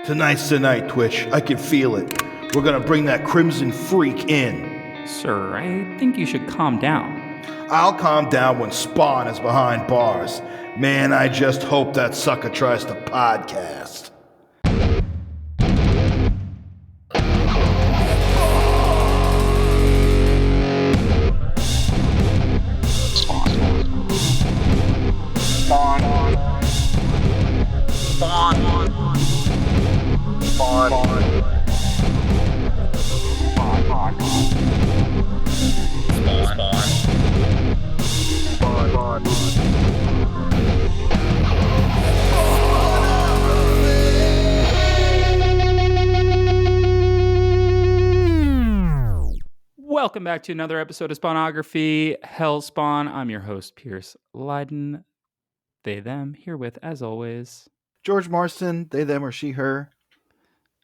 Tonight's the night, Twitch. I can feel it. We're gonna bring that Crimson Freak in. Sir, I think you should calm down. I'll calm down when Spawn is behind bars. Man, I just hope that sucker tries to podcast. Welcome back to another episode of Spawnography, Hellspawn. I'm your host, Pierce Leiden. They, them, here with, as always, George Marston, they, them, or she, her.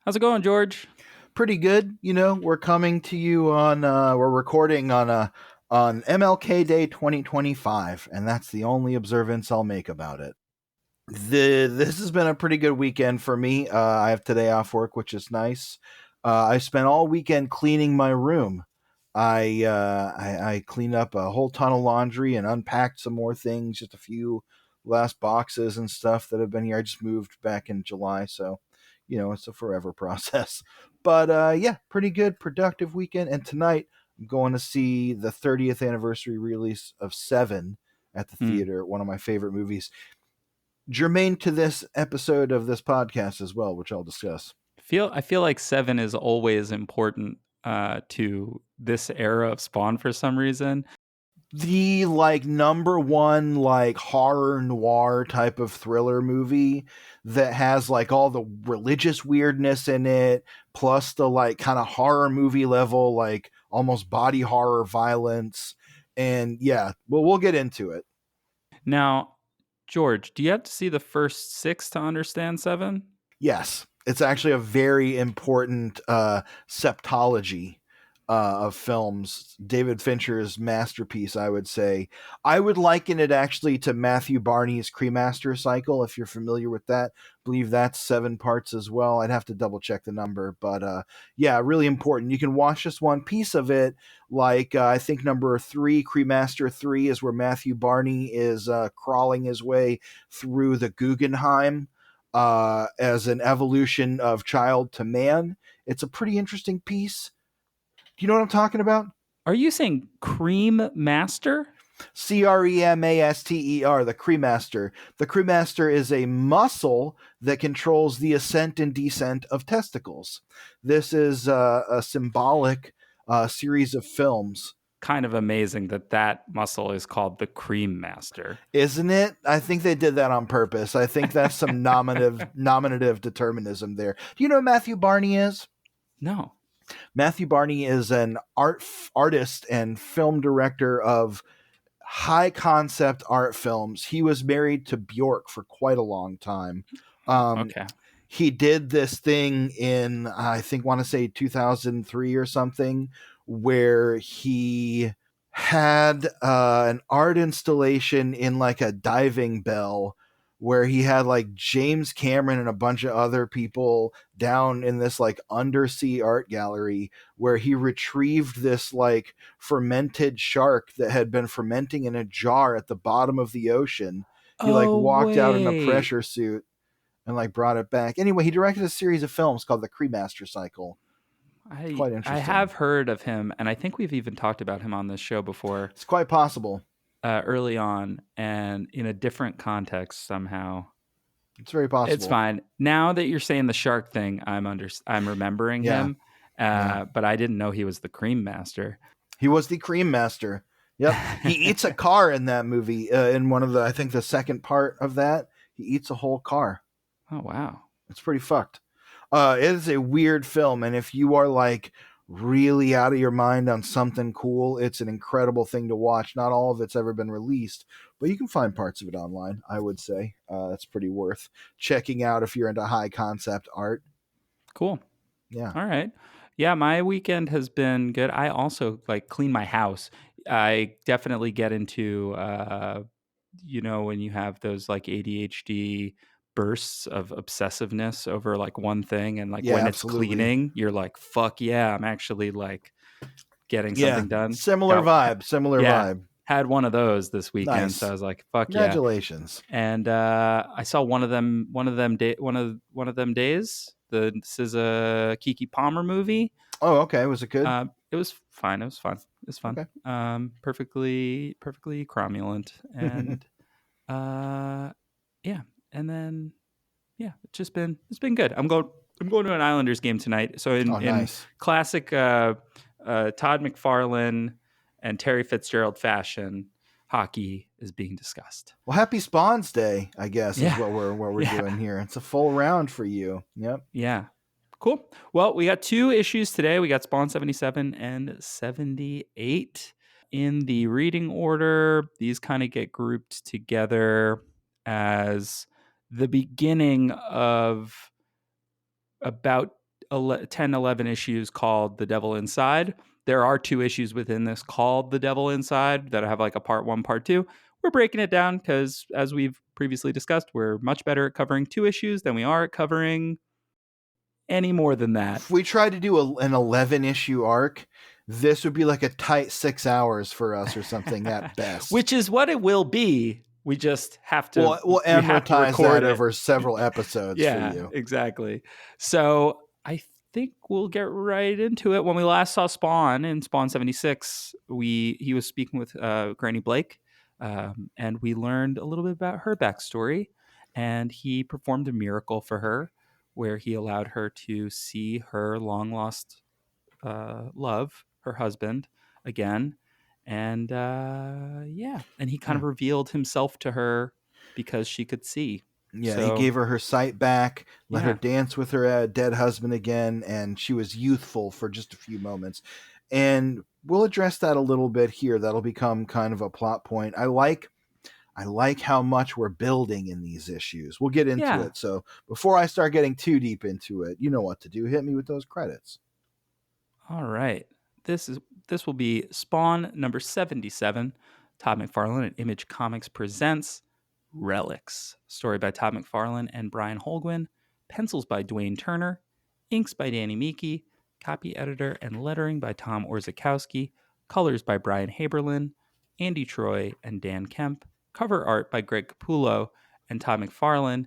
How's it going, George? Pretty good. You know, we're coming to you on, we're recording on MLK Day 2025, and that's the only observance I'll make about it. This has been a pretty good weekend for me. I have today off work, which is nice. I spent all weekend cleaning my room. I cleaned up a whole ton of laundry and unpacked some more things, just a few last boxes and stuff that have been here. I just moved back in July, so, you know, it's a forever process. But yeah, pretty good, productive weekend. And tonight, I'm going to see the 30th anniversary release of Seven at the theater, one of my favorite movies. Germane to this episode of this podcast as well, which I'll discuss. I feel like Seven is always important to this era of Spawn for some reason. The number one horror noir type of thriller movie that has all the religious weirdness in it, plus the kind of horror movie level, almost body horror violence. And yeah, well, we'll get into it. Now, George, do you have to see the first 6 to understand Seven? Yes, it's actually a very important septology of films. David Fincher's masterpiece, I would say. I would liken it actually to Matthew Barney's Cremaster cycle, if you're familiar with that. I believe that's 7 parts as well. I'd have to double check the number, but yeah, really important. You can watch just one piece of it, I think number 3, Cremaster 3, is where Matthew Barney is crawling his way through the Guggenheim as an evolution of child to man. It's a pretty interesting piece. Do you know what I'm talking about? Are you saying Cream Master? Cremaster, the Cremaster. The Cremaster is a muscle that controls the ascent and descent of testicles. This is a symbolic series of films. Kind of amazing that muscle is called the Cream Master. Isn't it? I think they did that on purpose. I think that's some nominative determinism there. Do you know who Matthew Barney is? No. Matthew Barney is an artist and film director of high concept art films. He was married to Bjork for quite a long time. Okay. He did this thing in, I think, want to say 2003 or something, where he had an art installation in a diving bell, where he had James Cameron and a bunch of other people down in this undersea art gallery, where he retrieved this fermented shark that had been fermenting in a jar at the bottom of the ocean. He walked out in a pressure suit and brought it back. Anyway, he directed a series of films called the Cremaster cycle. Quite interesting. I have heard of him, and I think we've even talked about him on this show before. It's quite possible. Early on, and in a different context somehow. It's very possible. It's fine. Now that you're saying the shark thing, I'm remembering him, but I didn't know he was the Cream Master. He was the Cream Master. Yep. He eats a car in that movie. In one of I think the second part of that, he eats a whole car. Oh, wow. It's pretty fucked. It is a weird film, and if you are really out of your mind on something cool, it's an incredible thing to watch. Not all of it's ever been released, but you can find parts of it online, I would say. That's pretty worth checking out if you're into high concept art. Cool. Yeah. All right. Yeah, my weekend has been good. I also clean my house. I definitely get into when you have those ADHD bursts of obsessiveness over like one thing, and like Yeah, when absolutely. it's cleaning, you're like, fuck yeah, I'm actually like getting Yeah, something done. similar vibe. Had one of those this weekend, Nice. so I was like, fuck yeah. Congratulations. And I saw one of them days. This is a Keke Palmer movie. Oh, okay. Was it good? It was fine. It was fun. It was fun. Okay. Perfectly cromulent. And yeah. And then it's been good. I'm going to an Islanders game tonight. So in nice. classic Todd McFarlane and Terry Fitzgerald fashion, hockey is being discussed. Well, happy Spawns Day, I guess, is what we're doing here. It's a full round for you. Yep. Yeah. Cool. Well, we got 2 issues today. We got Spawn 77 and 78. In the reading order, these kind of get grouped together as the beginning of about 10, 11 issues called The Devil Inside. There are 2 issues within this called The Devil Inside that have like a part 1, part 2. We're breaking it down because, as we've previously discussed, we're much better at covering 2 issues than we are at covering any more than that. If we tried to do an 11-issue arc, this would be like a tight 6 hours for us or something at best. Which is what it will be. We just have to. We'll amortize that over several episodes for you. Exactly. So I think we'll get right into it. When we last saw Spawn in Spawn 76, he was speaking with Granny Blake, and we learned a little bit about her backstory. And he performed a miracle for her, where he allowed her to see her long lost love, her husband, again. And and he kind of revealed himself to her because she could see. Yeah, he gave her sight back, let her dance with her dead husband again, and she was youthful for just a few moments. And we'll address that a little bit here. That'll become kind of a plot point. I like how much we're building in these issues. We'll get into it. So before I start getting too deep into it, you know what to do. Hit me with those credits. All right. This will be Spawn number 77. Todd McFarlane and Image Comics presents Relics. Story by Todd McFarlane and Brian Holguin. Pencils by Dwayne Turner. Inks by Danny Meeke. Copy editor and lettering by Tom Orzechowski. Colors by Brian Haberlin, Andy Troy, and Dan Kemp. Cover art by Greg Capullo and Todd McFarlane.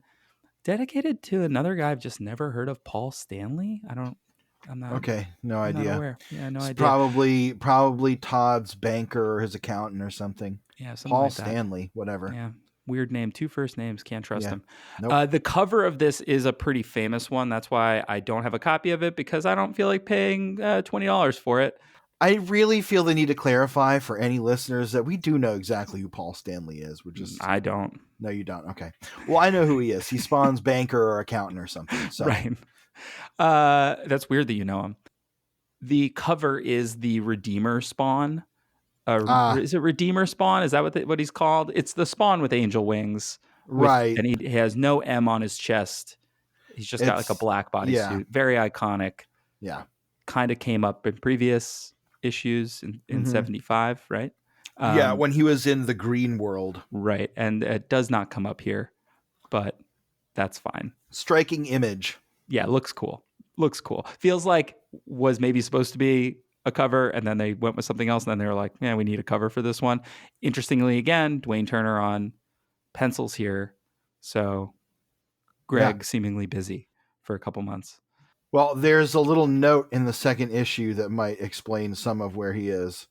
Dedicated to another guy I've just never heard of, Paul Stanley. I'm not. Okay, no idea. Not aware. Yeah, no it's idea. Probably Todd's banker or his accountant or something. Yeah, something Paul like that. Stanley, whatever. Yeah, weird name. 2 first names. Can't trust him. Nope. The cover of this is a pretty famous one. That's why I don't have a copy of it, because I don't feel like paying $20 for it. I really feel the need to clarify for any listeners that we do know exactly who Paul Stanley is. I don't. No, you don't. Okay. Well, I know who he is. He Spawn's banker or accountant or something. So. Right. That's weird that you know him. The cover is the Redeemer Spawn. Is it Redeemer Spawn? Is that what he's called? It's the Spawn with angel wings. Right. And he has no M on his chest. He's just got like a black bodysuit. Very iconic. Yeah. Kind of came up in previous issues in 75, right? When he was in the green world. Right. And it does not come up here, but that's fine. Striking image. Yeah, looks cool. Feels like was maybe supposed to be a cover, and then they went with something else, and then they were like, yeah, we need a cover for this one. Interestingly, again, Dwayne Turner on pencils here. So Greg seemingly busy for a couple months. Well, there's a little note in the second issue that might explain some of where he is.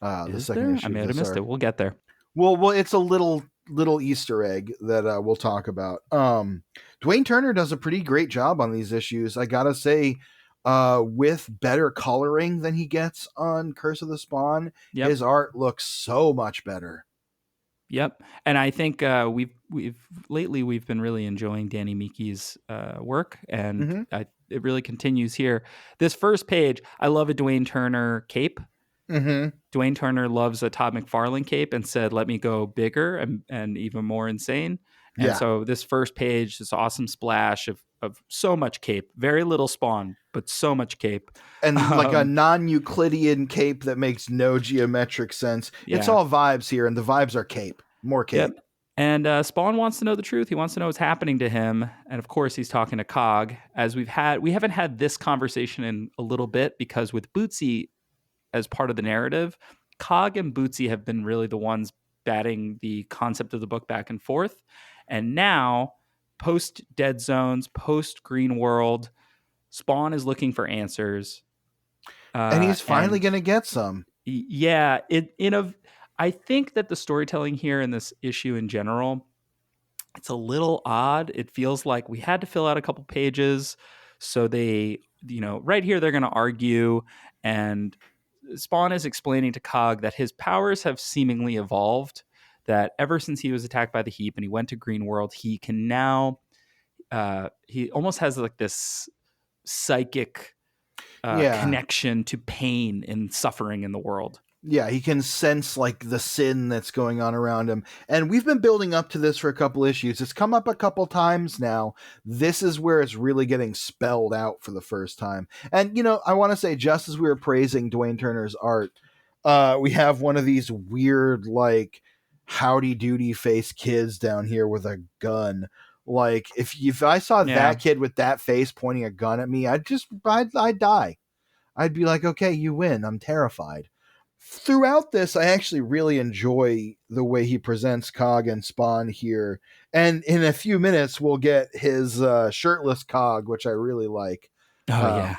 The second issue. I may have missed it. We'll get there. Well, it's a little Easter egg that we'll talk about. Dwayne Turner does a pretty great job on these issues. I gotta say, with better coloring than he gets on Curse of the Spawn, his art looks so much better. Yep, and I think we've been really enjoying Danny Meeke's work, and it really continues here. This first page, I love a Dwayne Turner cape. Dwayne Turner loves a Todd McFarlane cape and said, let me go bigger and even more insane. And so this first page, this awesome splash of so much cape, very little Spawn, but so much cape. And like a non-Euclidean cape that makes no geometric sense. It's all vibes here, and the vibes are cape. More cape. Yep. And Spawn wants to know the truth. He wants to know what's happening to him. And of course, he's talking to Cog. As we haven't had this conversation in a little bit because with Bootsy as part of the narrative, Cog and Bootsy have been really the ones batting the concept of the book back and forth. And now, post Dead Zones, post Green World, Spawn is looking for answers. And he's finally and going to get some. yeah, I think that the storytelling here in this issue in general, it's a little odd. It feels like we had to fill out a couple pages. So they, right here, they're going to argue. And Spawn is explaining to Cog that his powers have seemingly evolved, that ever since he was attacked by the Heap and he went to Green World, he can now, he almost has like this psychic connection to pain and suffering in the world. Yeah, he can sense like the sin that's going on around him. And we've been building up to this for a couple issues. It's come up a couple times now. This is where it's really getting spelled out for the first time. And, I want to say, just as we were praising Dwayne Turner's art, we have one of these weird, like, howdy doody face kids down here with a gun. Like, if I saw that kid with that face pointing a gun at me, I'd die. I'd be like, okay, you win. I'm terrified. Throughout this, I actually really enjoy the way he presents Cog and Spawn here. And in a few minutes, we'll get his shirtless Cog, which I really like. Yeah.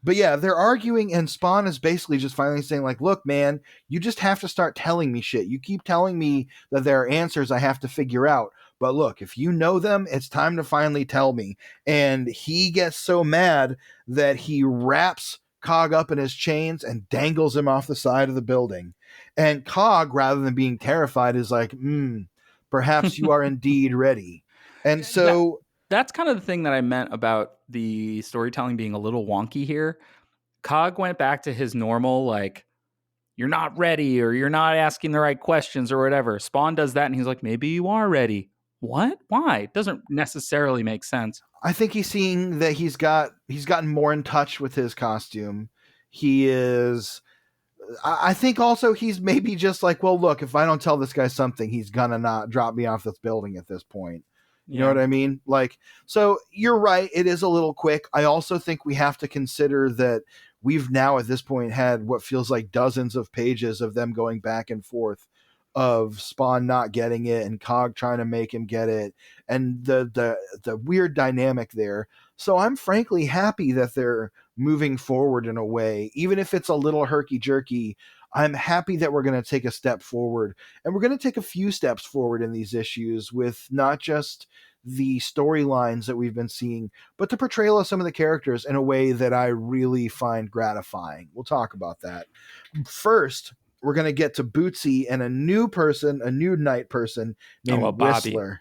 But yeah, they're arguing, and Spawn is basically just finally saying, like, look, man, you just have to start telling me shit. You keep telling me that there are answers I have to figure out. But look, if you know them, it's time to finally tell me. And he gets so mad that he wraps Cog up in his chains and dangles him off the side of the building. And Cog, rather than being terrified, is like, perhaps you are indeed ready. And so that's kind of the thing that I meant about the storytelling being a little wonky here. Cog went back to his normal, like, you're not ready or you're not asking the right questions or whatever. Spawn does that and he's like, maybe you are ready. What? Why? It doesn't necessarily make sense. I think he's seeing that he's gotten more in touch with his costume. He is. I think also he's maybe just like, well, look, if I don't tell this guy something, he's gonna not drop me off this building at this point. You know what I mean? Like, so you're right. It is a little quick. I also think we have to consider that we've now at this point had what feels like dozens of pages of them going back and forth, of Spawn not getting it and Cog trying to make him get it, and the weird dynamic there. So I'm frankly happy that they're moving forward in a way, even if it's a little herky-jerky. I'm happy that we're going to take a step forward, and we're going to take a few steps forward in these issues with not just the storylines that we've been seeing, but the portrayal of some of the characters in a way that I really find gratifying. We'll talk about that. First, we're going to get to Bootsy and a new night person named Bobby. Whistler.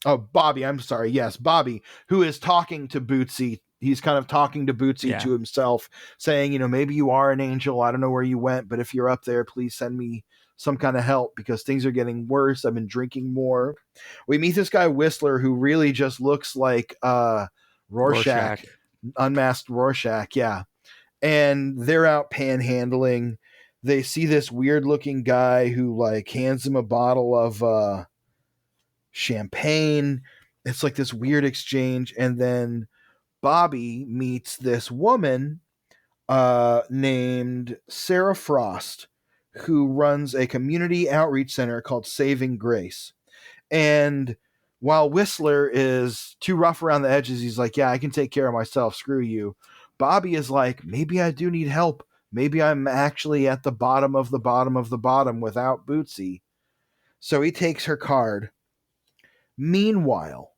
Oh, Bobby. I'm sorry. Yes, Bobby, who is talking to Bootsy. He's kind of talking to Bootsy to himself, saying, maybe you are an angel. I don't know where you went, but if you're up there, please send me some kind of help because things are getting worse. I've been drinking more. We meet this guy Whistler, who really just looks like Rorschach, unmasked Rorschach. Yeah. And they're out panhandling. They see this weird looking guy who like hands him a bottle of champagne. It's like this weird exchange. And then Bobby meets this woman named Sarah Frost, who runs a community outreach center called Saving Grace. And while Whistler is too rough around the edges, he's like, yeah, I can take care of myself. Screw you. Bobby is like, maybe I do need help. Maybe I'm actually at the bottom of the bottom of the bottom without Bootsy. So he takes her card. Meanwhile,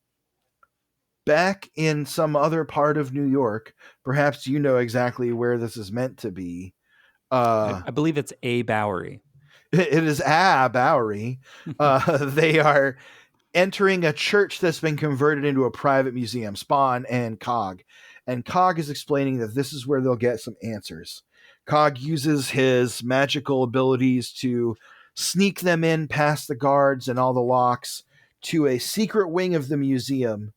back in some other part of New York, perhaps you know exactly where this is meant to be. I believe it's A Bowery. It is A Bowery. They are entering a church that's been converted into a private museum, Spawn and Cog. And Cog is explaining that this is where they'll get some answers. Cog uses his magical abilities to sneak them in past the guards and all the locks to a secret wing of the museum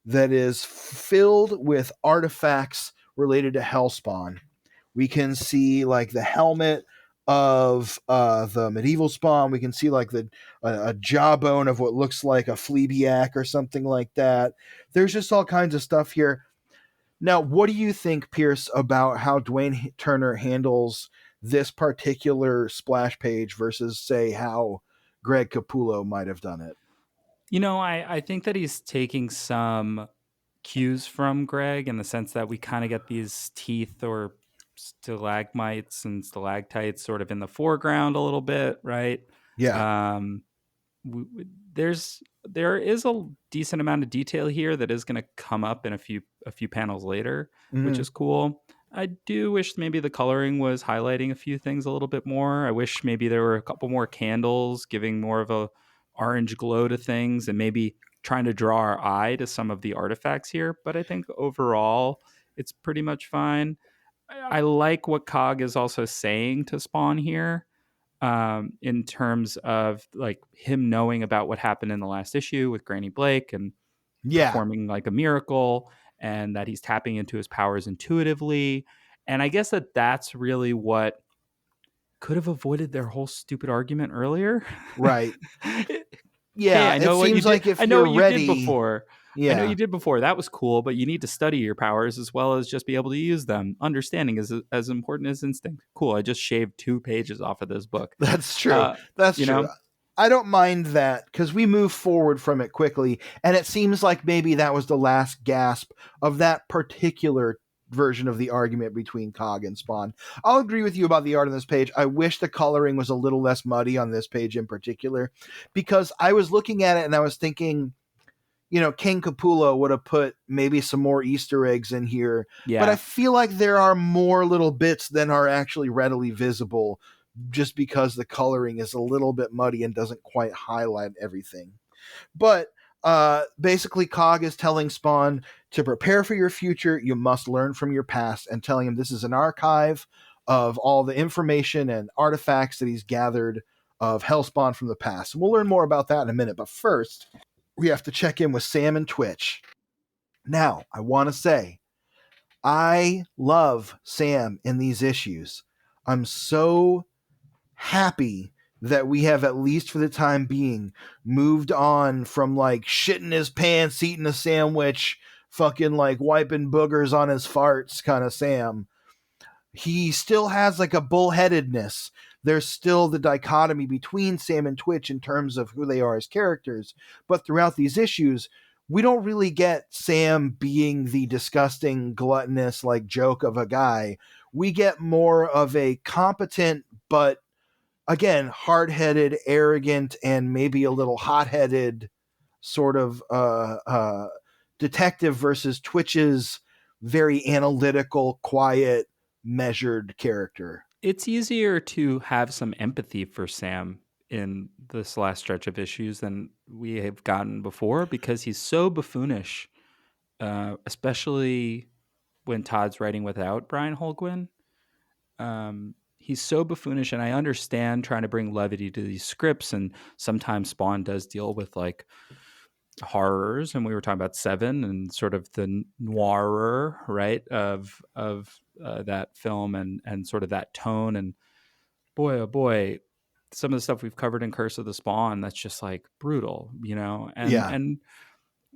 that is filled with artifacts related to Hellspawn. We can see like the helmet of the medieval Spawn. We can see like a jawbone of what looks like a Fleabiac or something like that. There's just all kinds of stuff here. Now, what do you think, Pierce, about how Dwayne Turner handles this particular splash page versus, say, how Greg Capullo might have done it? I think that he's taking some cues from Greg in the sense that we kind of get these teeth or stalagmites and stalactites sort of in the foreground a little bit, right? Yeah. Um, there is a decent amount of detail here that is going to come up in a few panels later, which Mm-hmm. is cool. I do wish maybe the coloring was highlighting a few things a little bit more. I wish maybe there were a couple more candles giving more of a orange glow to things, and maybe trying to draw our eye to some of the artifacts here. But I think overall it's pretty much fine. I like what Cog is also saying to Spawn here, in terms of like him knowing about what happened in the last issue with Granny Blake and Yeah. performing like a miracle, and that he's tapping into his powers intuitively. And I guess that's really what could have avoided their whole stupid argument earlier. Right. Hey, Yeah. I It know what you seems did. like if I know you're what you did ready. before. I know Yeah. you did before. That was cool, but you need to study your powers as well as just be able to use them. Understanding is as important as instinct. Cool. I just shaved 2 pages off of this book. That's true. Uh, That's you true. know, I don't mind that because we move forward from it quickly, and it seems like maybe that was the last gasp of that particular version of the argument between Cog and Spawn. I'll agree with you about the art on this page. I wish the coloring was a little less muddy on this page in particular, because I was looking at it and I was thinking, King Capullo would have put maybe some more Easter eggs in here, but I yeah. feel like there are more little bits than are actually readily visible just because the coloring is a little bit muddy and doesn't quite highlight everything. But basically, Cog is telling Spawn to prepare for your future, you must learn from your past, and telling him this is an archive of all the information and artifacts that he's gathered of Hellspawn from the past. And we'll learn more about that in a minute. But first, we have to check in with Sam and Twitch. Now, I want to say, I love Sam in these issues. I'm so happy that we have, at least for the time being, moved on from like shitting his pants, eating a sandwich, fucking like wiping boogers on his farts kind of Sam. He still has like a bullheadedness. There's still the dichotomy between Sam and Twitch in terms of who they are as characters. But throughout these issues, we don't really get Sam being the disgusting, gluttonous, like joke of a guy. We get more of a competent, but again, hard-headed, arrogant, and maybe a little hot-headed sort of detective versus Twitch's very analytical, quiet, measured character. It's easier to have some empathy for Sam in this last stretch of issues than we have gotten before because he's so buffoonish, especially when Todd's writing without Brian Holguin. He's so buffoonish, and I understand trying to bring levity to these scripts, and sometimes Spawn does deal with like horrors, and we were talking about Seven and sort of the noirer, right, of that film and sort of that tone. And boy, oh boy, some of the stuff we've covered in Curse of the Spawn that's just like brutal, and Yeah, and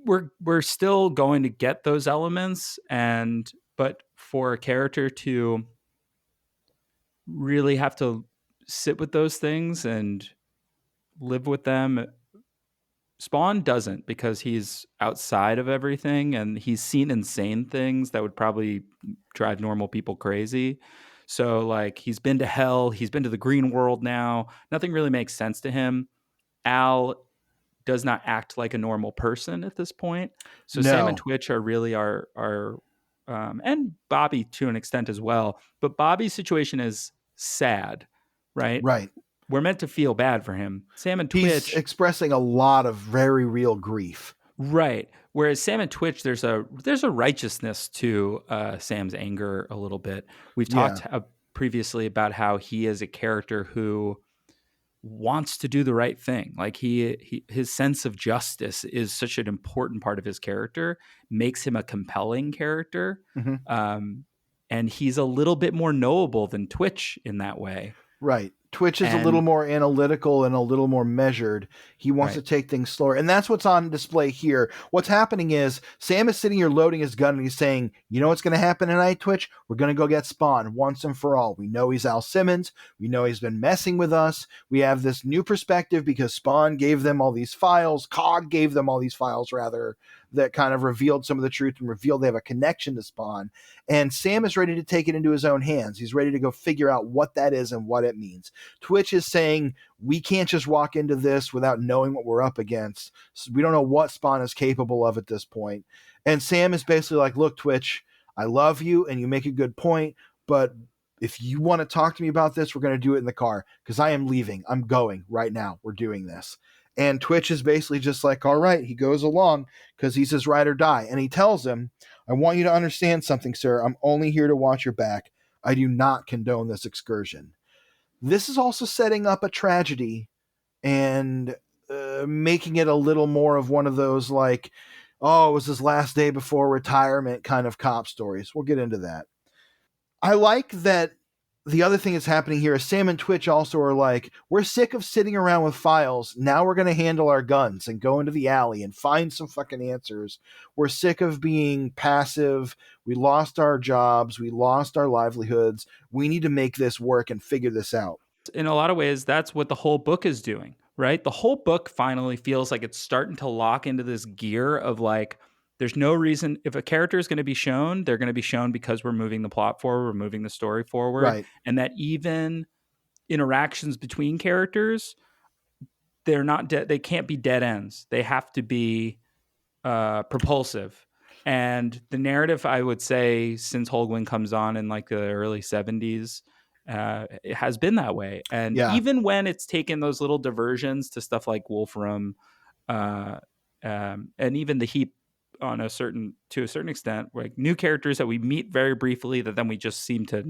we're still going to get those elements, and but for a character to really have to sit with those things and live with them. Spawn doesn't because he's outside of everything and he's seen insane things that would probably drive normal people crazy. So, like, he's been to hell, he's been to the green world now. Nothing really makes sense to him. Al does not act like a normal person at this point. So, Sam and no, Twitch are really and Bobby to an extent as well. But Bobby's situation is sad, right? right. We're meant to feel bad for him. Sam and He's Twitch, expressing a lot of very real grief. right? Whereas Sam and Twitch, there's a righteousness to Sam's anger a little bit. We've Yeah. talked previously about how he is a character who wants to do the right thing. Like his sense of justice is such an important part of his character, makes him a compelling character, Mm-hmm. um, and he's a little bit more knowable than Twitch in that way. Right. Twitch is a little And more analytical and a little more measured. He wants right. to take things slower. And that's what's on display here. What's happening is Sam is sitting here loading his gun and he's saying, you know what's going to happen tonight, Twitch? We're going to go get Spawn once and for all. We know he's Al Simmons. We know he's been messing with us. We have this new perspective because Spawn gave them all these files. Cog gave them all these files, rather, that kind of revealed some of the truth and revealed they have a connection to Spawn. And Sam is ready to take it into his own hands. He's ready to go figure out what that is and what it means. Twitch is saying we can't just walk into this without knowing what we're up against. So we don't know what Spawn is capable of at this point. And Sam is basically like, look, Twitch, I love you and you make a good point, but if you want to talk to me about this, we're going to do it in the car because I am leaving. I'm going right now. We're doing this. And Twitch is basically just like, all right, he goes along because he's his ride or die. And he tells him, I want you to understand something, sir. I'm only here to watch your back. I do not condone this excursion. This is also setting up a tragedy and making it a little more of one of those like, oh, it was his last day before retirement kind of cop stories. We'll get into that. I like that the other thing that's happening here is Sam and Twitch also are like, we're sick of sitting around with files. Now we're going to handle our guns and go into the alley and find some fucking answers. We're sick of being passive. We lost our jobs. We lost our livelihoods. We need to make this work and figure this out. In a lot of ways, that's what the whole book is doing, right? The whole book finally feels like it's starting to lock into this gear of like, there's no reason if a character is going to be shown, they're going to be shown because we're moving the plot forward, we're moving the story forward, Right. and that even interactions between characters, they're not they can't be dead ends. They have to be propulsive. And the narrative, I would say, since Holguin comes on in like the early 70s, it has been that way. And Yeah. even when it's taken those little diversions to stuff like Wolfram, uh, and even the Heap on to a certain extent, like new characters that we meet very briefly that then we just seem to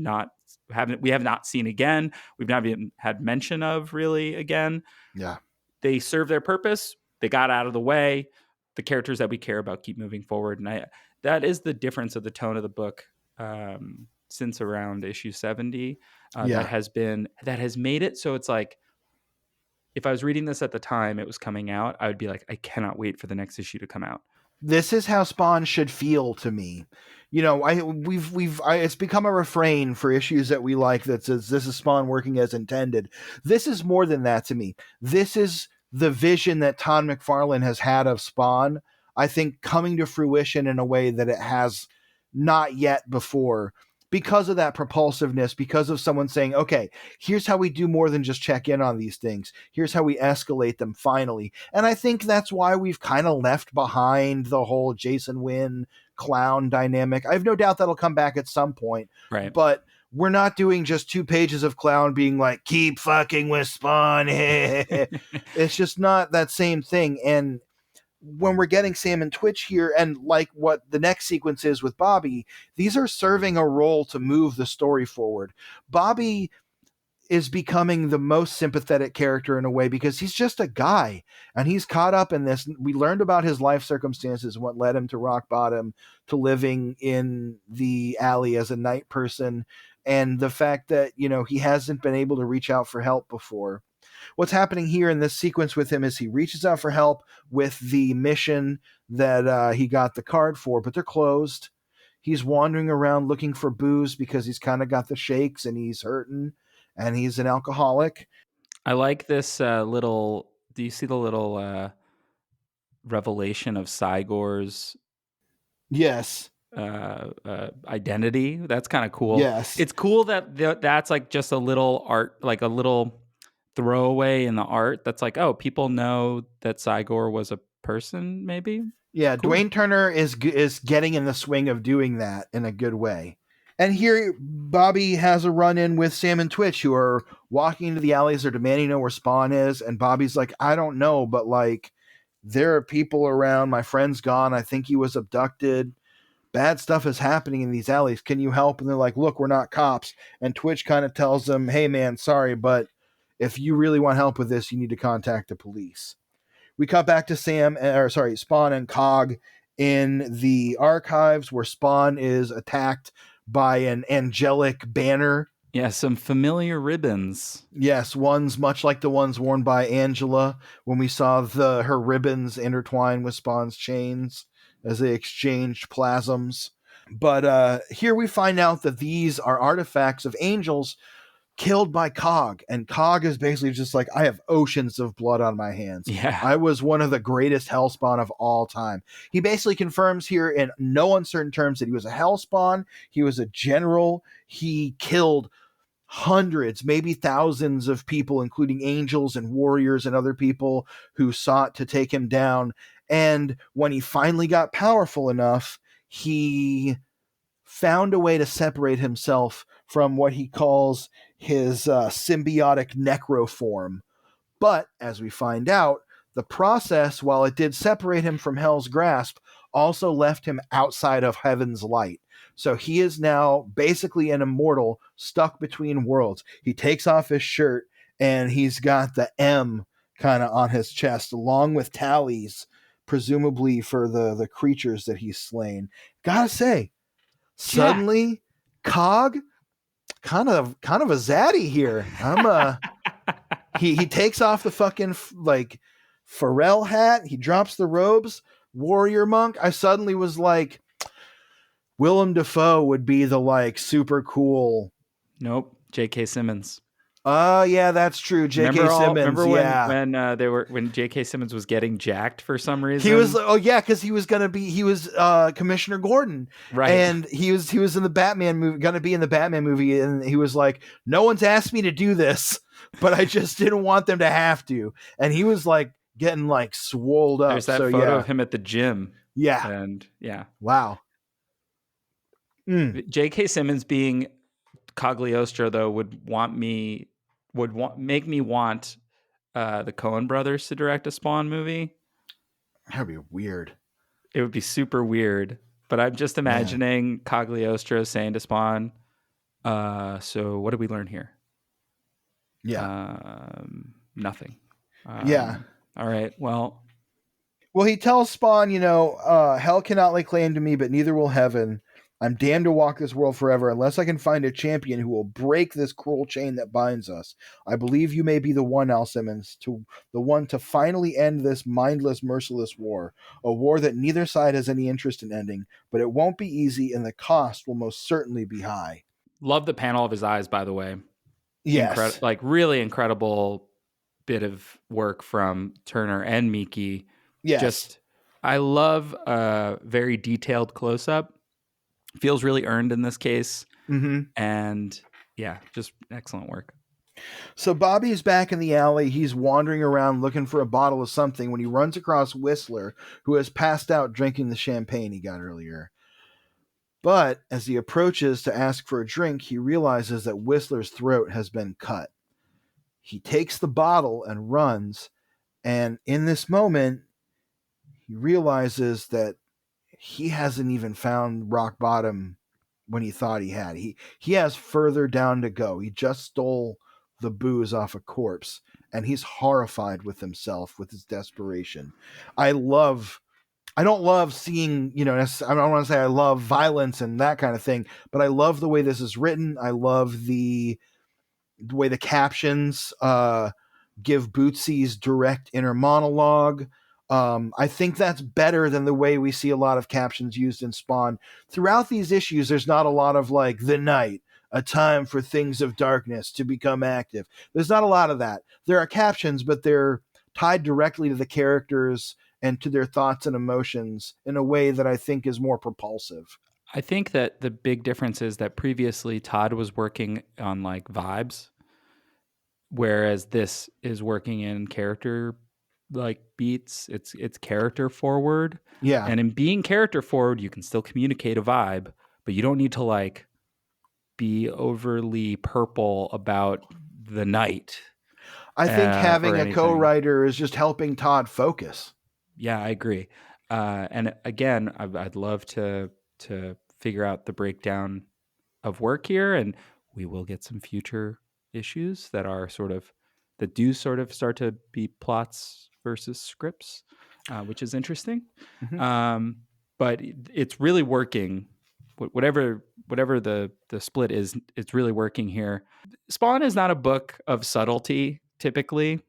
we have not seen again. We've not even had mention of really again. Yeah. They serve their purpose. They got out of the way. The characters that we care about keep moving forward, and that is the difference of the tone of the book since around issue 70. Yeah. That has made it so it's like, if I was reading this at the time it was coming out, I would be like, I cannot wait for the next issue to come out. This is how Spawn should feel to me. You know, it's become a refrain for issues that we like that says this is Spawn working as intended. This is more than that to me. This is the vision that Todd McFarlane has had of Spawn, I think, coming to fruition in a way that it has not yet before, because of that propulsiveness, because of someone saying, okay, here's how we do more than just check in on these things. Here's how we escalate them finally. And I think that's why we've kind of left behind the whole Jason Wynn clown dynamic. I have no doubt that'll come back at some point. Right. But we're not doing just 2 pages of clown being like, keep fucking with Spawn. It's just not that same thing. And when we're getting Sam and Twitch here, and like what the next sequence is with Bobby, these are serving a role to move the story forward. Bobby is becoming the most sympathetic character in a way because he's just a guy and he's caught up in this. We learned about his life circumstances, what led him to rock bottom, to living in the alley as a night person, and the fact that, you know, he hasn't been able to reach out for help before. What's happening here in this sequence with him is he reaches out for help with the mission that he got the card for, but they're closed. He's wandering around looking for booze because he's kind of got the shakes and he's hurting and he's an alcoholic. I like this little. Do you see the little revelation of Cygor's Yes. identity? That's kind of cool. Yes. It's cool that that's like just a little art, like a little throwaway in the art. That's like, oh, people know that Cygor was a person, maybe. Yeah, Cool. Dwayne Turner is getting in the swing of doing that in a good way. And here, Bobby has a run-in with Sam and Twitch, who are walking into the alleys. They're demanding to know where Spawn is. And Bobby's like, I don't know, but, like, there are people around. My friend's gone. I think he was abducted. Bad stuff is happening in these alleys. Can you help? And they're like, look, we're not cops. And Twitch kind of tells them, hey, man, sorry, but if you really want help with this, you need to contact the police. We cut back to Spawn and Cog in the archives where Spawn is attacked by an angelic banner Yeah, some familiar ribbons. Yes, ones much like the ones worn by Angela when we saw her ribbons intertwine with Spawn's chains as they exchanged plasms. But here we find out that these are artifacts of angels killed by Cog, and Cog is basically just like, I have oceans of blood on my hands. Yeah. I was one of the greatest Hellspawn of all time. He basically confirms here in no uncertain terms that he was a Hellspawn, he was a general, he killed hundreds, maybe thousands of people, including angels and warriors and other people who sought to take him down. And when he finally got powerful enough, he found a way to separate himself from what he calls his symbiotic necroform. But as we find out, the process, while it did separate him from Hell's grasp, also left him outside of Heaven's light. So he is now basically an immortal stuck between worlds. He takes off his shirt and he's got the M kind of on his chest, along with tallies, presumably for the creatures that he's slain. Gotta say, suddenly, Cog, kind of a zaddy here. He takes off the fucking like Pharrell hat. He drops the robes. Warrior monk. I suddenly was like, Willem Dafoe would be the like super cool. Nope. J.K. Simmons. Oh yeah, that's true. J.K. Simmons. Remember when when J.K. Simmons was getting jacked for some reason? he was because he was Commissioner Gordon, right, and he was in the Batman movie, gonna be in the Batman movie, and he was like, no one's asked me to do this, but I just didn't want them to have to, and he was like getting like swolled up. There's that photo of him at the gym. Yeah, and yeah, wow. J.K. Simmons being Cagliostro though would make me want the Coen brothers to direct a Spawn movie. That'd be weird. It would be super weird, but I'm just imagining Cagliostro saying to Spawn, so what did we learn here? Nothing. All right, well, he tells Spawn, hell cannot lay claim to me, but neither will heaven. I'm damned to walk this world forever unless I can find a champion who will break this cruel chain that binds us. I believe you may be the one, Al Simmons, the one to finally end this mindless, merciless war. A war that neither side has any interest in ending, but it won't be easy, and the cost will most certainly be high. Love the panel of his eyes, by the way. Yes. Really incredible bit of work from Turner and Miki. Yes. I love a very detailed close-up. Feels really earned in this case. Mm-hmm. And yeah, just excellent work. So Bobby's back in the alley. He's wandering around looking for a bottle of something when he runs across Whistler, who has passed out drinking the champagne he got earlier. But as he approaches to ask for a drink, he realizes that Whistler's throat has been cut. He takes the bottle and runs, and in this moment, he realizes that he hasn't even found rock bottom when he thought he had. He has further down to go. He just stole the booze off a corpse, and he's horrified with himself, with his desperation. I don't love seeing, I don't want to say I love violence and that kind of thing, but I love the way this is written. I love the way the captions give Bootsy's direct inner monologue. I think that's better than the way we see a lot of captions used in Spawn. Throughout these issues, there's not a lot of like, the night, a time for things of darkness to become active. There's not a lot of that. There are captions, but they're tied directly to the characters and to their thoughts and emotions in a way that I think is more propulsive. I think that the big difference is that previously Todd was working on like vibes, whereas this is working in character like beats. It's character forward. Yeah. And in being character forward, you can still communicate a vibe, but you don't need to like be overly purple about the night. I think having a co-writer is just helping Todd focus. Yeah, I agree. And again, I'd love to figure out the breakdown of work here, and we will get some future issues that do start to be plots versus scripts, which is interesting. Mm-hmm. But it's really working. Whatever whatever the split is, it's really working here. Spawn is not a book of subtlety typically,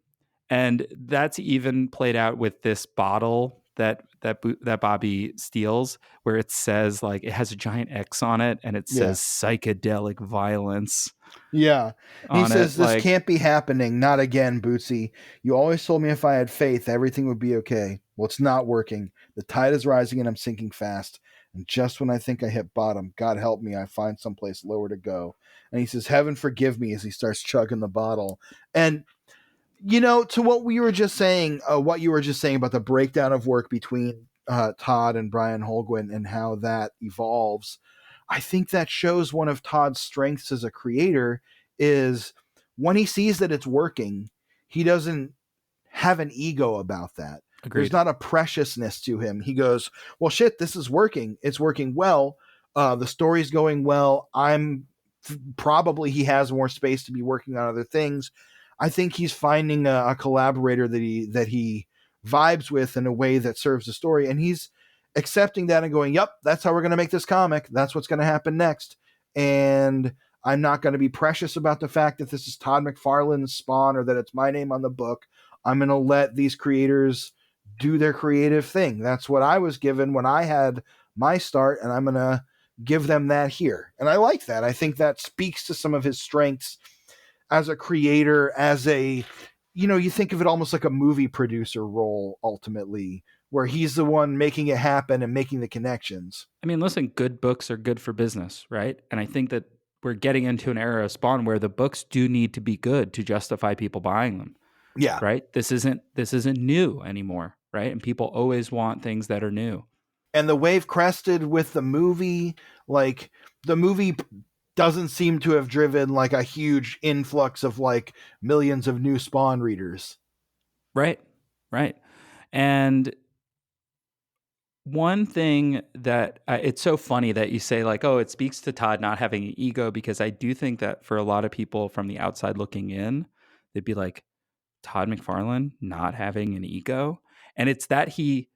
and that's even played out with this bottle that Bobby steals, where it says, like, it has a giant X on it, and it Yeah. says psychedelic violence Yeah. He on says, it. "This Like, can't be happening. Not again, Bootsy. You always told me if I had faith, everything would be okay. Well, it's not working. The tide is rising and I'm sinking fast. And just when I think I hit bottom, God help me, I find someplace lower to go." And he says, "Heaven forgive me," as he starts chugging the bottle. And, to what you were just saying about the breakdown of work between Todd and Brian Holguin and how that evolves, I think that shows one of Todd's strengths as a creator is when he sees that it's working, he doesn't have an ego about that. There's agreed. not a preciousness to him. He goes, "Well, shit, this is working. It's working well. The story's going well. Probably he has more space to be working on other things." I think he's finding a collaborator that he vibes with in a way that serves the story, and he's accepting that and going, "Yep, that's how we're going to make this comic. That's what's going to happen next." And I'm not going to be precious about the fact that this is Todd McFarlane's Spawn or that it's my name on the book. I'm going to let these creators do their creative thing. That's what I was given when I had my start, and I'm going to give them that here. And I like that. I think that speaks to some of his strengths as a creator, you think of it almost like a movie producer role ultimately, where he's the one making it happen and making the connections. I mean, listen, good books are good for business, right? And I think that we're getting into an era of Spawn where the books do need to be good to justify people buying them, Yeah. right? This isn't new anymore, right? And people always want things that are new. And the wave crested with the movie, like the movie doesn't seem to have driven like a huge influx of like millions of new Spawn readers. Right. Right. And one thing that it's so funny that you say, like, oh, it speaks to Todd not having an ego, because I do think that for a lot of people from the outside looking in, they'd be like, Todd McFarlane not having an ego. And it's that he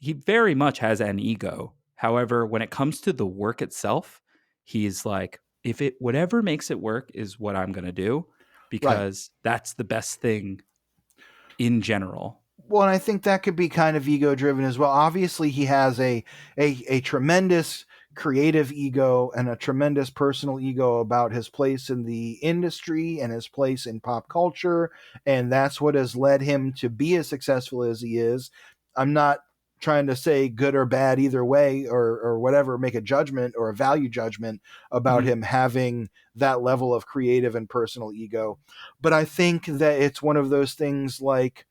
very much has an ego. However, when it comes to the work itself, he's like, if it whatever makes it work is what I'm going to do, because that's the best thing in general. Well, and I think that could be kind of ego driven as well. Obviously, he has a tremendous creative ego and a tremendous personal ego about his place in the industry and his place in pop culture, and that's what has led him to be as successful as he is. I'm not trying to say good or bad either way, or whatever, make a judgment or a value judgment about him having that level of creative and personal ego, but I think that it's one of those things like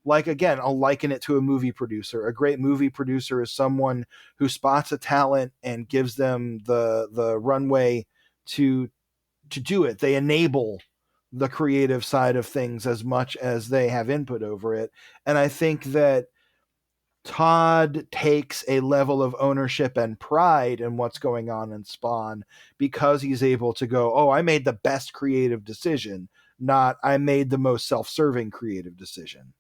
again, I'll liken it to a movie producer. A great movie producer is someone who spots a talent and gives them the runway to do it. They enable the creative side of things as much as they have input over it. And I think that Todd takes a level of ownership and pride in what's going on in Spawn because he's able to go, "Oh, I made the best creative decision," not "I made the most self-serving creative decision."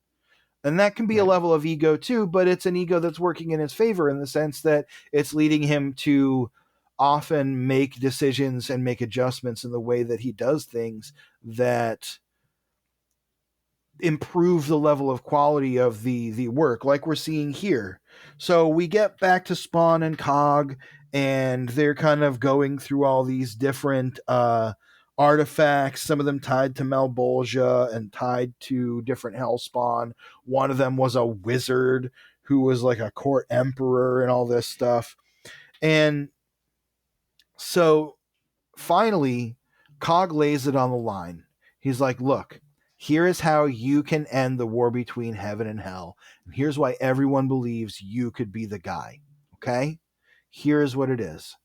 And that can be a Right. level of ego too, but it's an ego that's working in his favor in the sense that it's leading him to often make decisions and make adjustments in the way that he does things that improve the level of quality of the work, like we're seeing here. So we get back to Spawn and Cog, and they're kind of going through all these different artifacts, some of them tied to Malbolgia and tied to different Hellspawn. One of them was a wizard who was like a court emperor and all this stuff. And so finally, Cog lays it on the line. He's like, "Look, here is how you can end the war between heaven and hell. And here's why everyone believes you could be the guy. Okay? Here's what it is.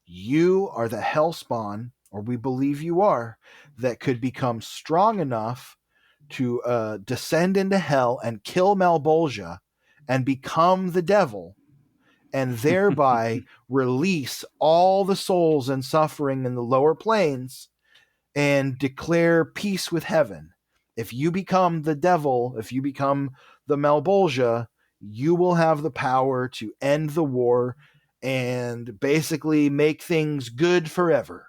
You are the hellspawn, or we believe you are, that could become strong enough to descend into hell and kill Malbolgia and become the devil, and thereby release all the souls and suffering in the lower planes and declare peace with heaven. If you become the devil, if you become the Malbolgia, you will have the power to end the war and basically make things good forever.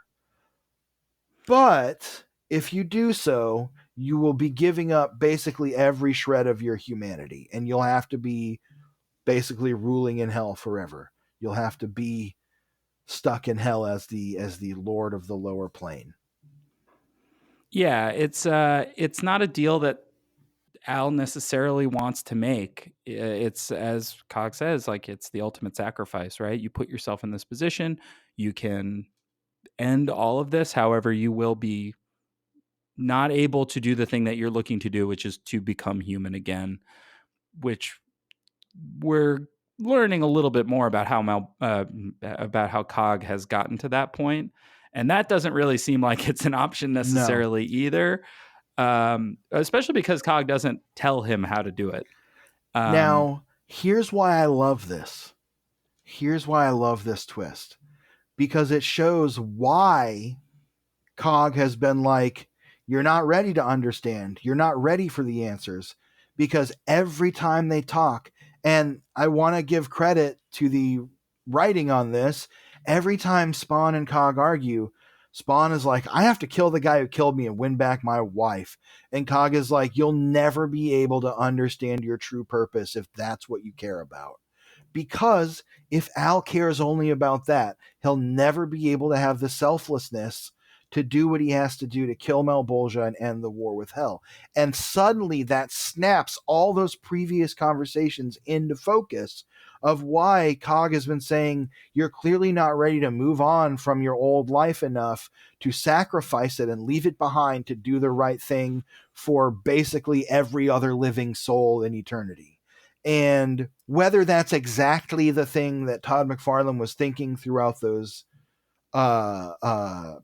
But if you do so, you will be giving up basically every shred of your humanity, and you'll have to be basically ruling in hell forever. You'll have to be stuck in hell as the lord of the lower plane. Yeah, it's not a deal that Al necessarily wants to make. It's, as Cog says, like, it's the ultimate sacrifice, right? You put yourself in this position, you can end all of this. However, you will be not able to do the thing that you're looking to do, which is to become human again, which we're learning a little bit more about how Cog has gotten to that point, and that doesn't really seem like it's an option No. necessarily either. Especially because Cog doesn't tell him how to do it. Now, here's why I love this. Here's why I love this twist. Because it shows why Cog has been like, you're not ready to understand. You're not ready for the answers. Because every time they talk, and I want to give credit to the writing on this, every time Spawn and Cog argue, Spawn is like, I have to kill the guy who killed me and win back my wife. And Cog is like, you'll never be able to understand your true purpose if that's what you care about. Because if Al cares only about that, he'll never be able to have the selflessness to do what he has to do to kill Malbolgia and end the war with Hell. And suddenly that snaps all those previous conversations into focus of why Cog has been saying, you're clearly not ready to move on from your old life enough to sacrifice it and leave it behind to do the right thing for basically every other living soul in eternity. And whether that's exactly the thing that Todd McFarlane was thinking throughout those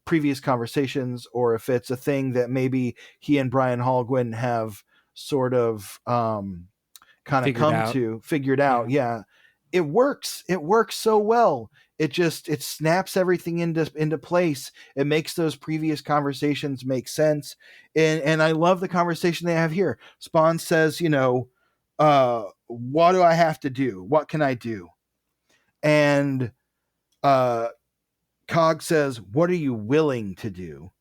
previous conversations, or if it's a thing that maybe he and Brian Holguin have sort of kind of figured out. Yeah. It works. It works so well. It snaps everything into place. It makes those previous conversations make sense. And I love the conversation they have here. Spawn says, what do I have to do? What can I do? And Cog says, what are you willing to do?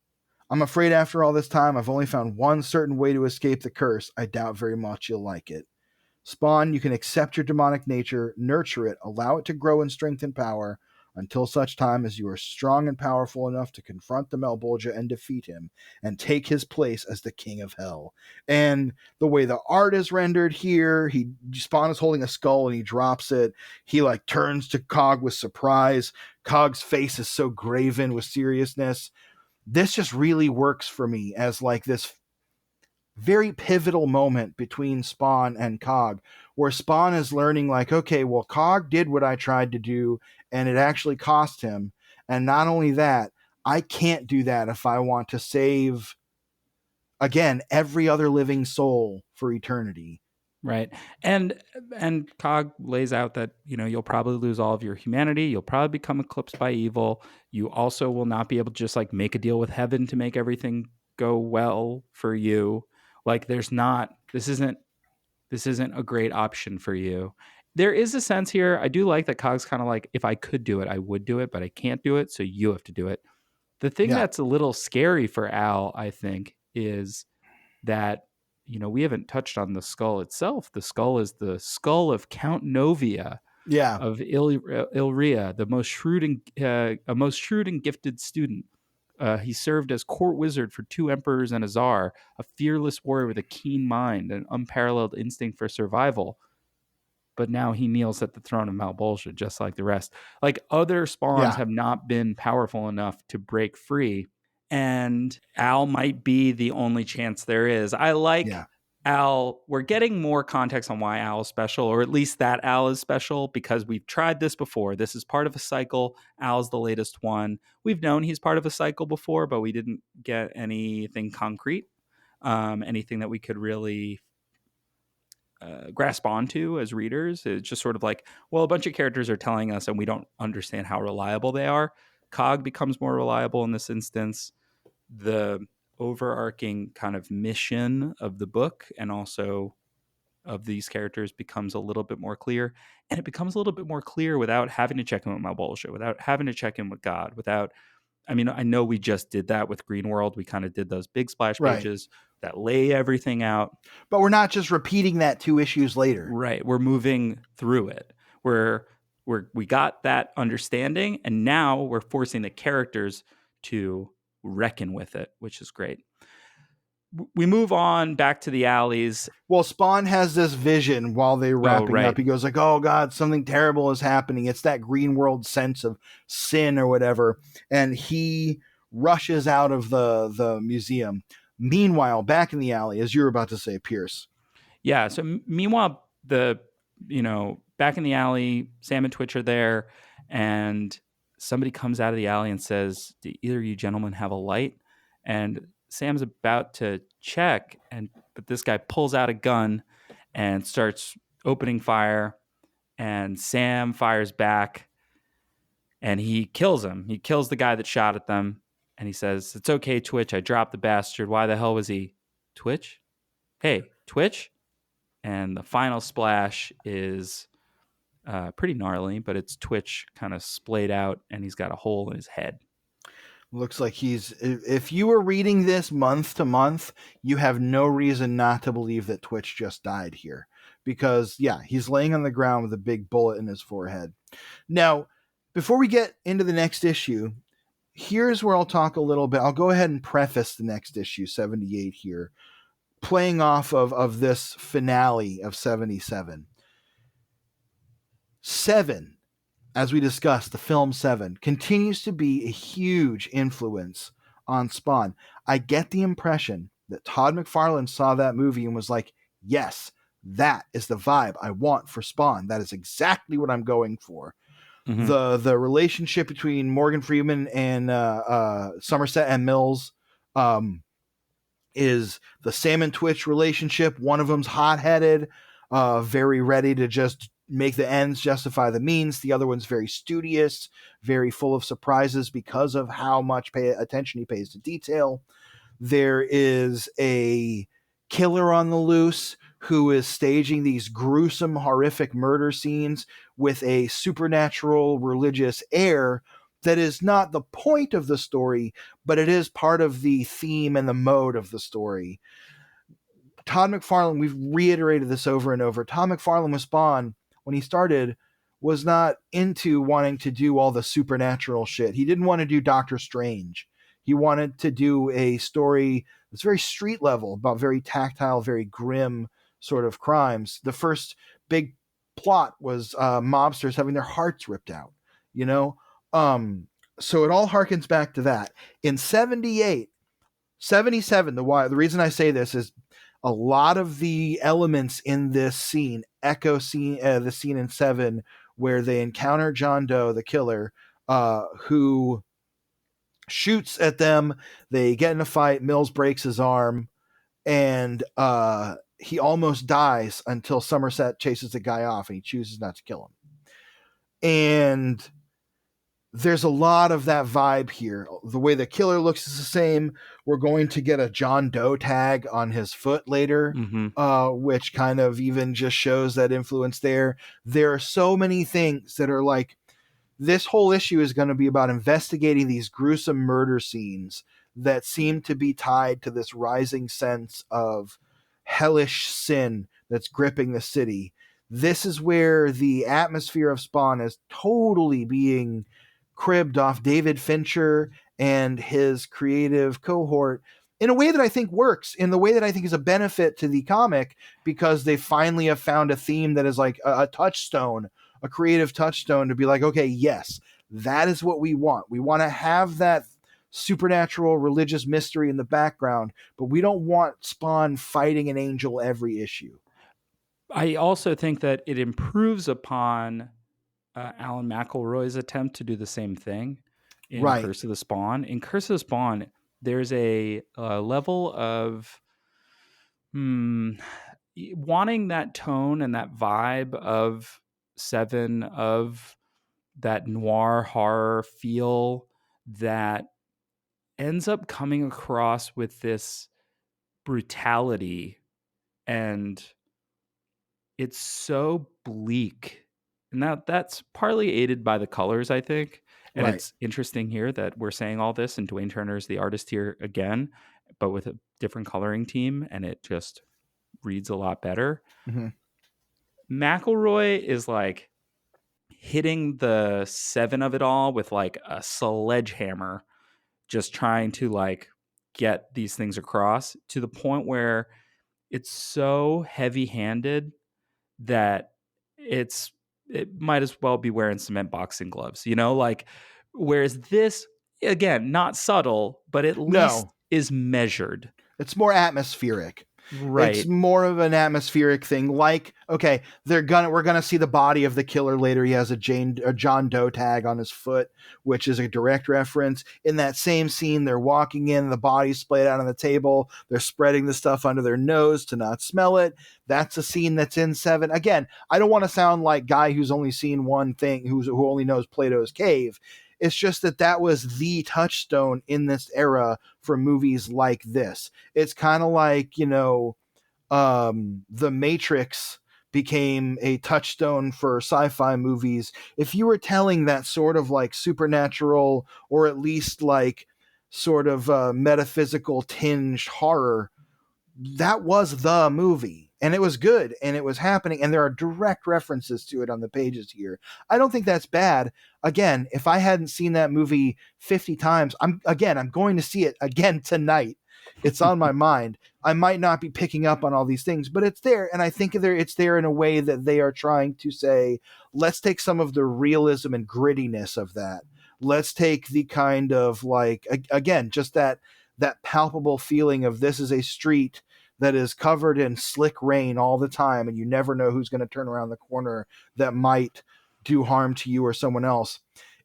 I'm afraid after all this time, I've only found one certain way to escape the curse. I doubt very much you'll like it. Spawn, you can accept your demonic nature, nurture it, allow it to grow in strength and power until such time as you are strong and powerful enough to confront the Malbolgia and defeat him and take his place as the king of hell. And the way the art is rendered here, Spawn is holding a skull and he drops it. He like turns to Cog with surprise. Cog's face is so graven with seriousness. This just really works for me as like this very pivotal moment between Spawn and Cog, where Spawn is learning like, okay, well, Cog did what I tried to do and it actually cost him. And not only that, I can't do that if I want to save, again, every other living soul for eternity. Right. And Cog lays out that, you'll probably lose all of your humanity. You'll probably become eclipsed by evil. You also will not be able to just like make a deal with heaven to make everything go well for you. Like this isn't a great option for you. There is a sense here. I do like that Cog's kind of like, if I could do it, I would do it, but I can't do it. So you have to do it. The thing Yeah. that's a little scary for Al, I think, is that, we haven't touched on the skull itself. The skull is the skull of Count Novia Yeah. of Ilria, the a most shrewd and gifted student. He served as court wizard for 2 emperors and a czar, a fearless warrior with a keen mind and unparalleled instinct for survival. But now he kneels at the throne of Malbolgia, just like the rest. Like, other spawns have not been powerful enough to break free, and Al might be the only chance there is. I like Al. We're getting more context on why Al is special, or at least that Al is special, because we've tried this before. This is part of a cycle. Al's the latest one. We've known he's part of a cycle before, but we didn't get anything concrete, anything that we could really grasp onto as readers. It's just sort of like, well, a bunch of characters are telling us and we don't understand how reliable they are. Cog becomes more reliable in this instance. The overarching kind of mission of the book, and also of these characters becomes a little bit more clear, and it becomes a little bit more clear without having to check in with my bullshit, without having to check in with God, without, I mean, I know we just did that with Green World. We kind of did those big splash Right. pages that lay everything out. But we're not just repeating that 2 issues later. Right. We're moving through it. We got that understanding, and now we're forcing the characters to reckon with it, which is great. We move on back to the alleys. Well, Spawn has this vision while they're wrapping up. He goes like, oh God, something terrible is happening. It's that Green World sense of sin or whatever. And he rushes out of the museum. Meanwhile, back in the alley, as you were about to say, Pierce. Yeah. So meanwhile, back in the alley, Sam and Twitch are there, and somebody comes out of the alley and says, do either of you gentlemen have a light? And Sam's about to check, but this guy pulls out a gun and starts opening fire, and Sam fires back, and he kills him. He kills the guy that shot at them, and he says, it's okay, Twitch, I dropped the bastard. Why the hell was he? Twitch? Hey, Twitch? And the final splash is pretty gnarly, but it's Twitch kind of splayed out, and he's got a hole in his head. Looks like if you were reading this month to month, you have no reason not to believe that Twitch just died here. Because, yeah, he's laying on the ground with a big bullet in his forehead. Now, before we get into the next issue, here's where I'll talk a little bit. I'll go ahead and preface the next issue, 78 here, playing off of this finale of 77. 7, as we discussed, the film 7 continues to be a huge influence on Spawn. I get the impression that Todd McFarlane saw that movie and was like, yes, that is the vibe I want for Spawn. That is exactly what I'm going for. Mm-hmm. The relationship between Morgan Freeman and Somerset and Mills is the Sam and Twitch relationship. One of them's hot-headed, very ready to just make the ends justify the means. The other one's very studious, very full of surprises because of how much attention he pays to detail. There is a killer on the loose who is staging these gruesome, horrific murder scenes with a supernatural religious air that is not the point of the story, but it is part of the theme and the mode of the story. Todd McFarlane, we've reiterated this over and over, Todd McFarlane with Spawn, when he started, was not into wanting to do all the supernatural shit. He didn't want to do Doctor Strange. He wanted to do a story that's very street level, about very tactile, very grim sort of crimes. The first big plot was mobsters having their hearts ripped out, you know? So it all harkens back to that. In 78, 77, the reason I say this is a lot of the elements in this scene echo the scene in 7 where they encounter John Doe, the killer, who shoots at them. They get in a fight. Mills breaks his arm, and he almost dies until Somerset chases the guy off, and he chooses not to kill him. And there's a lot of that vibe here. The way the killer looks is the same. We're going to get a John Doe tag on his foot later, which kind of even just shows that influence there. There are so many things that are like, this whole issue is going to be about investigating these gruesome murder scenes that seem to be tied to this rising sense of hellish sin that's gripping the city. This is where the atmosphere of Spawn is totally being cribbed off David Fincher and his creative cohort in a way that I think works, in the way that I think is a benefit to the comic, because they finally have found a theme that is like a touchstone, a creative touchstone to be like, okay, yes, that is what we want. We want to have that supernatural religious mystery in the background, but we don't want Spawn fighting an angel every issue. I also think that it improves upon Alan McElroy's attempt to do the same thing in Curse of the Spawn. In Curse of the Spawn, there's a level of wanting that tone and that vibe of 7, of that noir horror feel that ends up coming across with this brutality and it's so bleak. And that's partly aided by the colors, I think. And Right. it's interesting here that we're saying all this, and Dwayne Turner is the artist here again, but with a different coloring team, and it just reads a lot better. Mm-hmm. McElroy is like hitting the 7 of it all with like a sledgehammer, just trying to like get these things across to the point where it's so heavy-handed that it might as well be wearing cement boxing gloves, like, whereas this, again, not subtle, but at least No, is measured. it's more atmospheric. It's Right. more of an atmospheric thing. Like, okay, we're gonna see the body of the killer later. He has a John Doe tag on his foot, which is a direct reference. In that same scene, they're walking in, the body's splayed out on the table. They're spreading the stuff under their nose to not smell it. That's a scene that's in Seven. Again, I don't want to sound like guy who's only seen one thing, who only knows Plato's Cave. It's just that was the touchstone in this era for movies like this. It's kind of like, The Matrix became a touchstone for sci-fi movies. If you were telling that sort of like supernatural, or at least like sort of metaphysical tinged horror, that was the movie, and it was good, and it was happening, and there are direct references to it on the pages here. I don't think that's bad. Again, if I hadn't seen that movie 50 times, I'm going to see it again tonight. It's on my mind. I might not be picking up on all these things, but it's there, and I think it's there in a way that they are trying to say, let's take some of the realism and grittiness of that. Let's take the kind of like, again, just that palpable feeling of this is a street that is covered in slick rain all the time, and you never know who's going to turn around the corner that might do harm to you or someone else.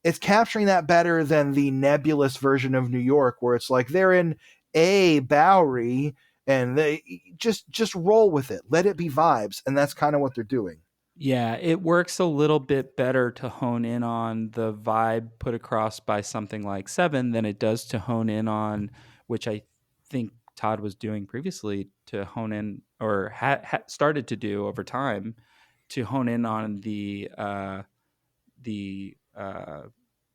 It's capturing that better than the nebulous version of New York, where it's like they're in a Bowery and they just roll with it, let it be vibes, and that's kind of what they're doing. Yeah, it works a little bit better to hone in on the vibe put across by something like Seven than it does to hone in on, which I think Todd was doing previously, to hone in, or started to do over time, to hone in on the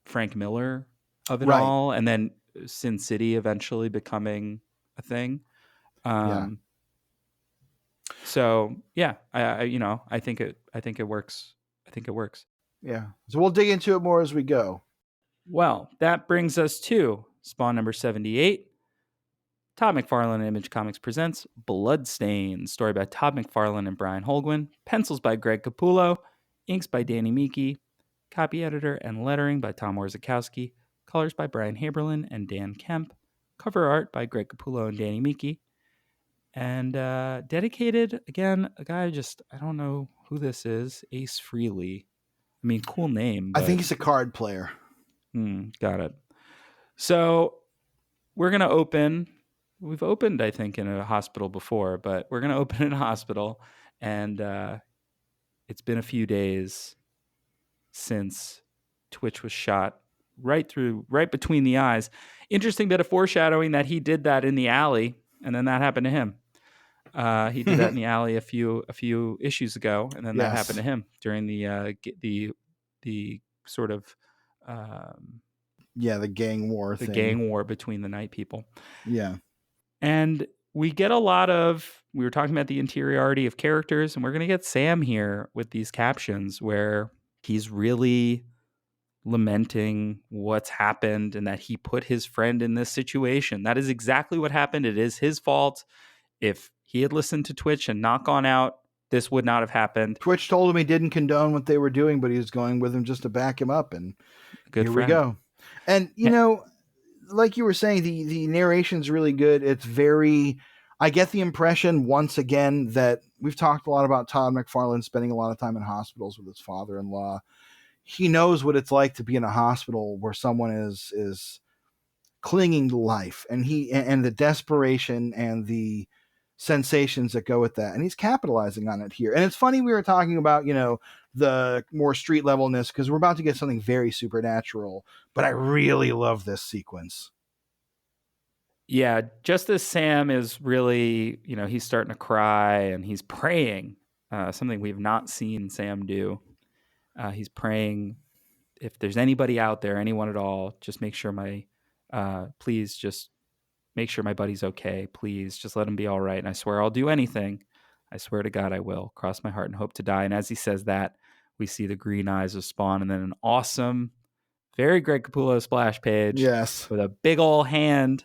Frank Miller of it Right. all, and then Sin City eventually becoming a thing. Yeah. So yeah, I think it works. I think it works. Yeah. So we'll dig into it more as we go. Well, that brings us to Spawn number 78. Todd McFarlane and Image Comics presents Bloodstains, story by Todd McFarlane and Brian Holguin, pencils by Greg Capullo, inks by Danny Miki, copy editor and lettering by Tom Orzechowski, colors by Brian Haberlin and Dan Kemp, cover art by Greg Capullo and Danny Miki, and dedicated, again, a guy, I don't know who this is, Ace Frehley. I mean, cool name, I but think he's a card player. Got it. So we're going to open. We've opened, I think, in a hospital before, but we're going to open in a hospital. And it's been a few days since Twitch was shot right between the eyes. Interesting bit of foreshadowing that he did that in the alley, and then that happened to him. He did that in the alley a few issues ago, and then that happened to him during the sort of the gang war the thing. gang war between the night people. Yeah. And we get a lot of, we were talking about the interiority of characters, and we're going to get Sam here with these captions where he's really lamenting what's happened and that he put his friend in this situation. That is exactly what happened. It is his fault. If he had listened to Twitch and not gone out, this would not have happened. Twitch told him he didn't condone what they were doing, but he was going with him just to back him up. And Good here friend. we go. And, like you were saying, the narration's really good. It's very, I get the impression once again that we've talked a lot about Todd McFarlane spending a lot of time in hospitals with his father-in-law. He knows what it's like to be in a hospital where someone is clinging to life, and the desperation and the sensations that go with that, and he's capitalizing on it here. And it's funny, we were talking about the more street levelness, because we're about to get something very supernatural, but I really love this sequence. Yeah, just as Sam is really, he's starting to cry and he's praying something we've not seen Sam do. He's praying, if there's anybody out there, anyone at all, just make sure please just make sure my buddy's okay. Please just let him be all right. And I swear I'll do anything. I swear to God I will. Cross my heart and hope to die. And as he says that, we see the green eyes of Spawn, and then an awesome, very Greg Capullo splash page Yes. with a big old hand,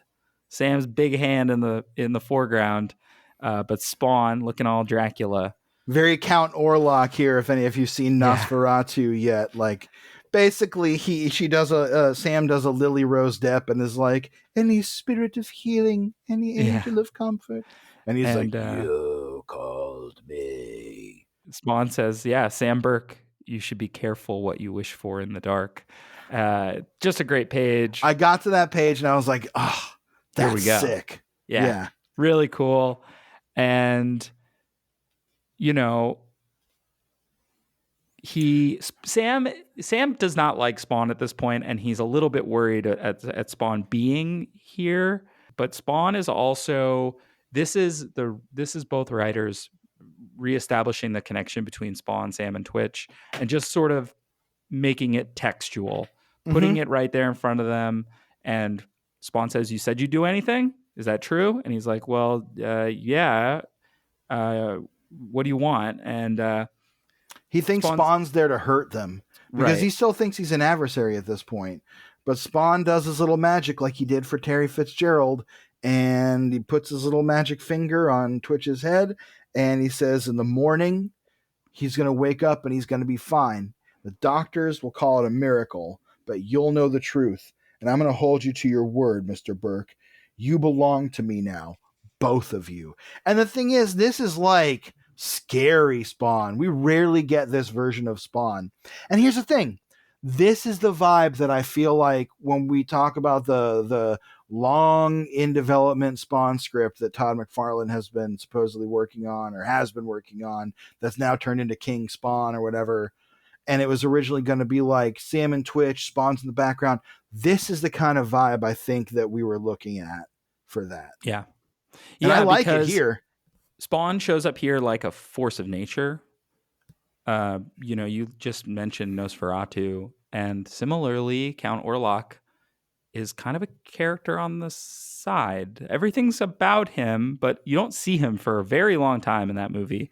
Sam's big hand in the foreground, but Spawn looking all Dracula. Very Count Orlok here. If any of you've seen Nosferatu yet, like basically Sam does a Lily Rose Depp and is like, any spirit of healing, any angel of comfort, and he's like, you called me. Spawn says, yeah, Sam Burke, you should be careful what you wish for in the dark. Just a great page. I got to that page and I was like, oh, that's sick. Yeah. Really cool. And Sam does not like Spawn at this point, and he's a little bit worried at Spawn being here. But Spawn is also this is both writers reestablishing the connection between Spawn, Sam, and Twitch, and just sort of making it textual, putting it right there in front of them. And Spawn says, "You said you'd do anything? Is that true?" And he's like, "Well, yeah. What do you want?" And he thinks Spawn's there to hurt them because he still thinks he's an adversary at this point. But Spawn does his little magic like he did for Terry Fitzgerald, and he puts his little magic finger on Twitch's head, and he says in the morning he's going to wake up and he's going to be fine. The doctors will call it a miracle, but you'll know the truth, and I'm going to hold you to your word, Mr. Burke. You belong to me now, both of you. And the thing is, this is like scary Spawn. We rarely get this version of Spawn. And here's the thing. This is the vibe that I feel like when we talk about the long in development Spawn script that Todd McFarlane has been supposedly working on, or has been working on, that's now turned into King Spawn or whatever. And it was originally going to be like Sam and Twitch, Spawn's in the background. This is the kind of vibe I think that we were looking at for that. Yeah. And I like it here. Spawn shows up here like a force of nature. You just mentioned Nosferatu, and similarly, Count Orlok is kind of a character on the side. Everything's about him, but you don't see him for a very long time in that movie.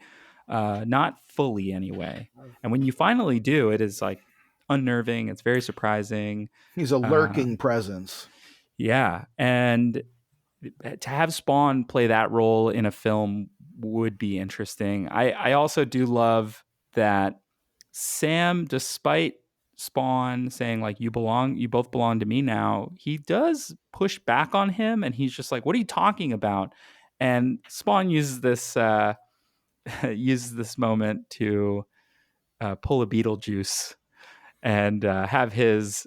Not fully anyway. And when you finally do, it is like unnerving. It's very surprising. He's a lurking presence. Yeah. And to have Spawn play that role in a film would be interesting. I also do love that Sam, despite Spawn saying like, you both belong to me now, he does push back on him, and he's just like, what are you talking about? And Spawn uses this moment to pull a Beetlejuice and have his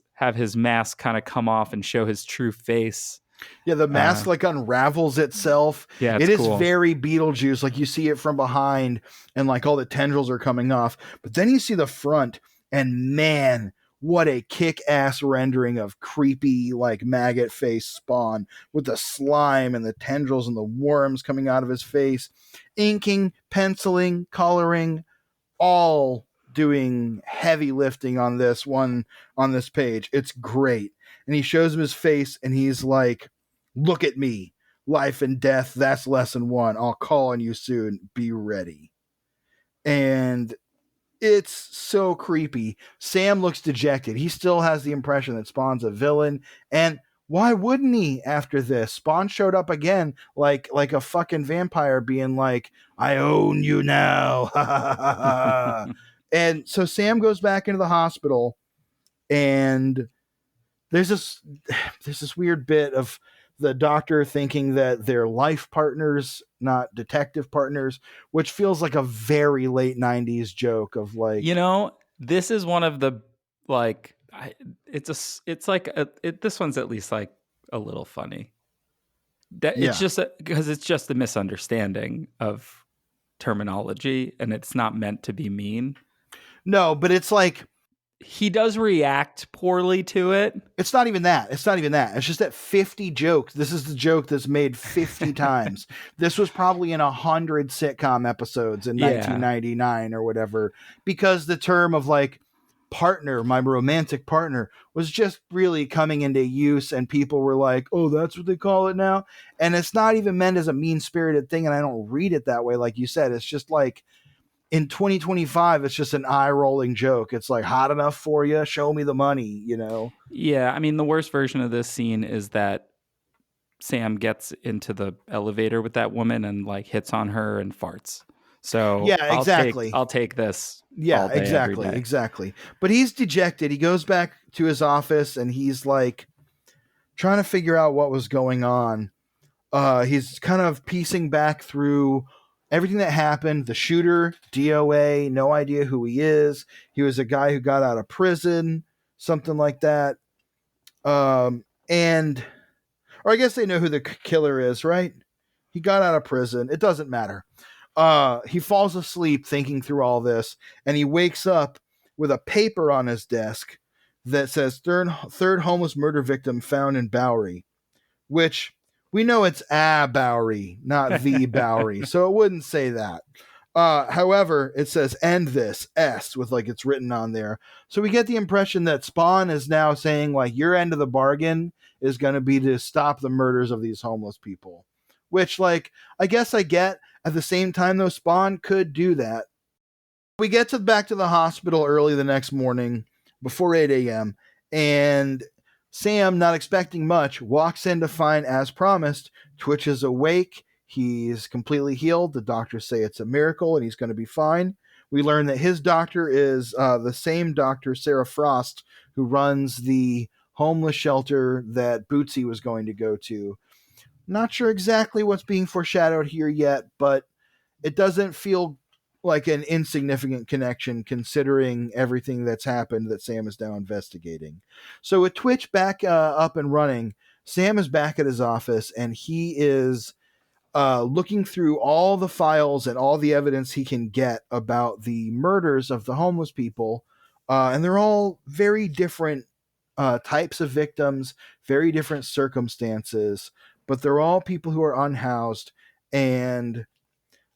mask kind of come off and show his true face. Yeah, the mask like unravels itself. Yeah, it is cool. Very Beetlejuice. Like you see it from behind, and like all the tendrils are coming off. But then you see the front, and man, what a kick-ass rendering of creepy, like maggot face Spawn with the slime and the tendrils and the worms coming out of his face, inking, penciling, coloring, all doing heavy lifting on this page. It's great. And he shows him his face, and he's like, look at me. Life and death, that's lesson 1. I'll call on you soon. Be ready. And it's so creepy. Sam looks dejected. He still has the impression that Spawn's a villain. And why wouldn't he after this? Spawn showed up again like a fucking vampire being like, I own you now. And so Sam goes back into the hospital, and there's this weird bit of the doctor thinking that they're life partners, not detective partners, which feels like a very late 90s joke of like, this is one of the like, this one's at least like a little funny. It's just because it's just a misunderstanding of terminology, and it's not meant to be mean. No, but it's like, he does react poorly to it. It's not even that. It's just that 50 jokes. This is the joke that's made 50 times. This was probably in 100 sitcom episodes in 1999 or whatever, because the term of like partner, my romantic partner, was just really coming into use, and people were like, oh, that's what they call it now. And it's not even meant as a mean-spirited thing, and I don't read it that way. Like you said, it's just like, in 2025, it's just an eye-rolling joke. It's like, hot enough for you? Show me the money, you know? Yeah, I mean, the worst version of this scene is that Sam gets into the elevator with that woman and like hits on her and farts. So Yeah, exactly. I'll take this all day, every day. Exactly. But he's dejected. He goes back to his office and he's like trying to figure out what was going on. He's kind of piecing back through everything that happened. The shooter, DOA, no idea who he is. He was a guy who got out of prison, something like that. Or I guess they know who the killer is, right? He got out of prison. It doesn't matter. He falls asleep thinking through all this, and he wakes up with a paper on his desk that says third homeless murder victim found in Bowery, which we know it's a Bowery, not the Bowery, so it wouldn't say that. However, it says end this S with like it's written on there. So we get the impression that Spawn is now saying like your end of the bargain is going to be to stop the murders of these homeless people, which like I guess I get. At the same time though, Spawn could do that. We get back to the hospital early the next morning before 8 a.m. and Sam, not expecting much, walks in to find, as promised, Twitch is awake. He's completely healed. The doctors say it's a miracle and he's going to be fine. We learn that his doctor is the same doctor, Sarah Frost, who runs the homeless shelter that Bootsy was going to go to. Not sure exactly what's being foreshadowed here yet, but it doesn't feel like an insignificant connection considering everything that's happened that Sam is now investigating. So with Twitch back up and running, Sam is back at his office and he is looking through all the files and all the evidence he can get about the murders of the homeless people. And they're all very different types of victims, very different circumstances, but they're all people who are unhoused. And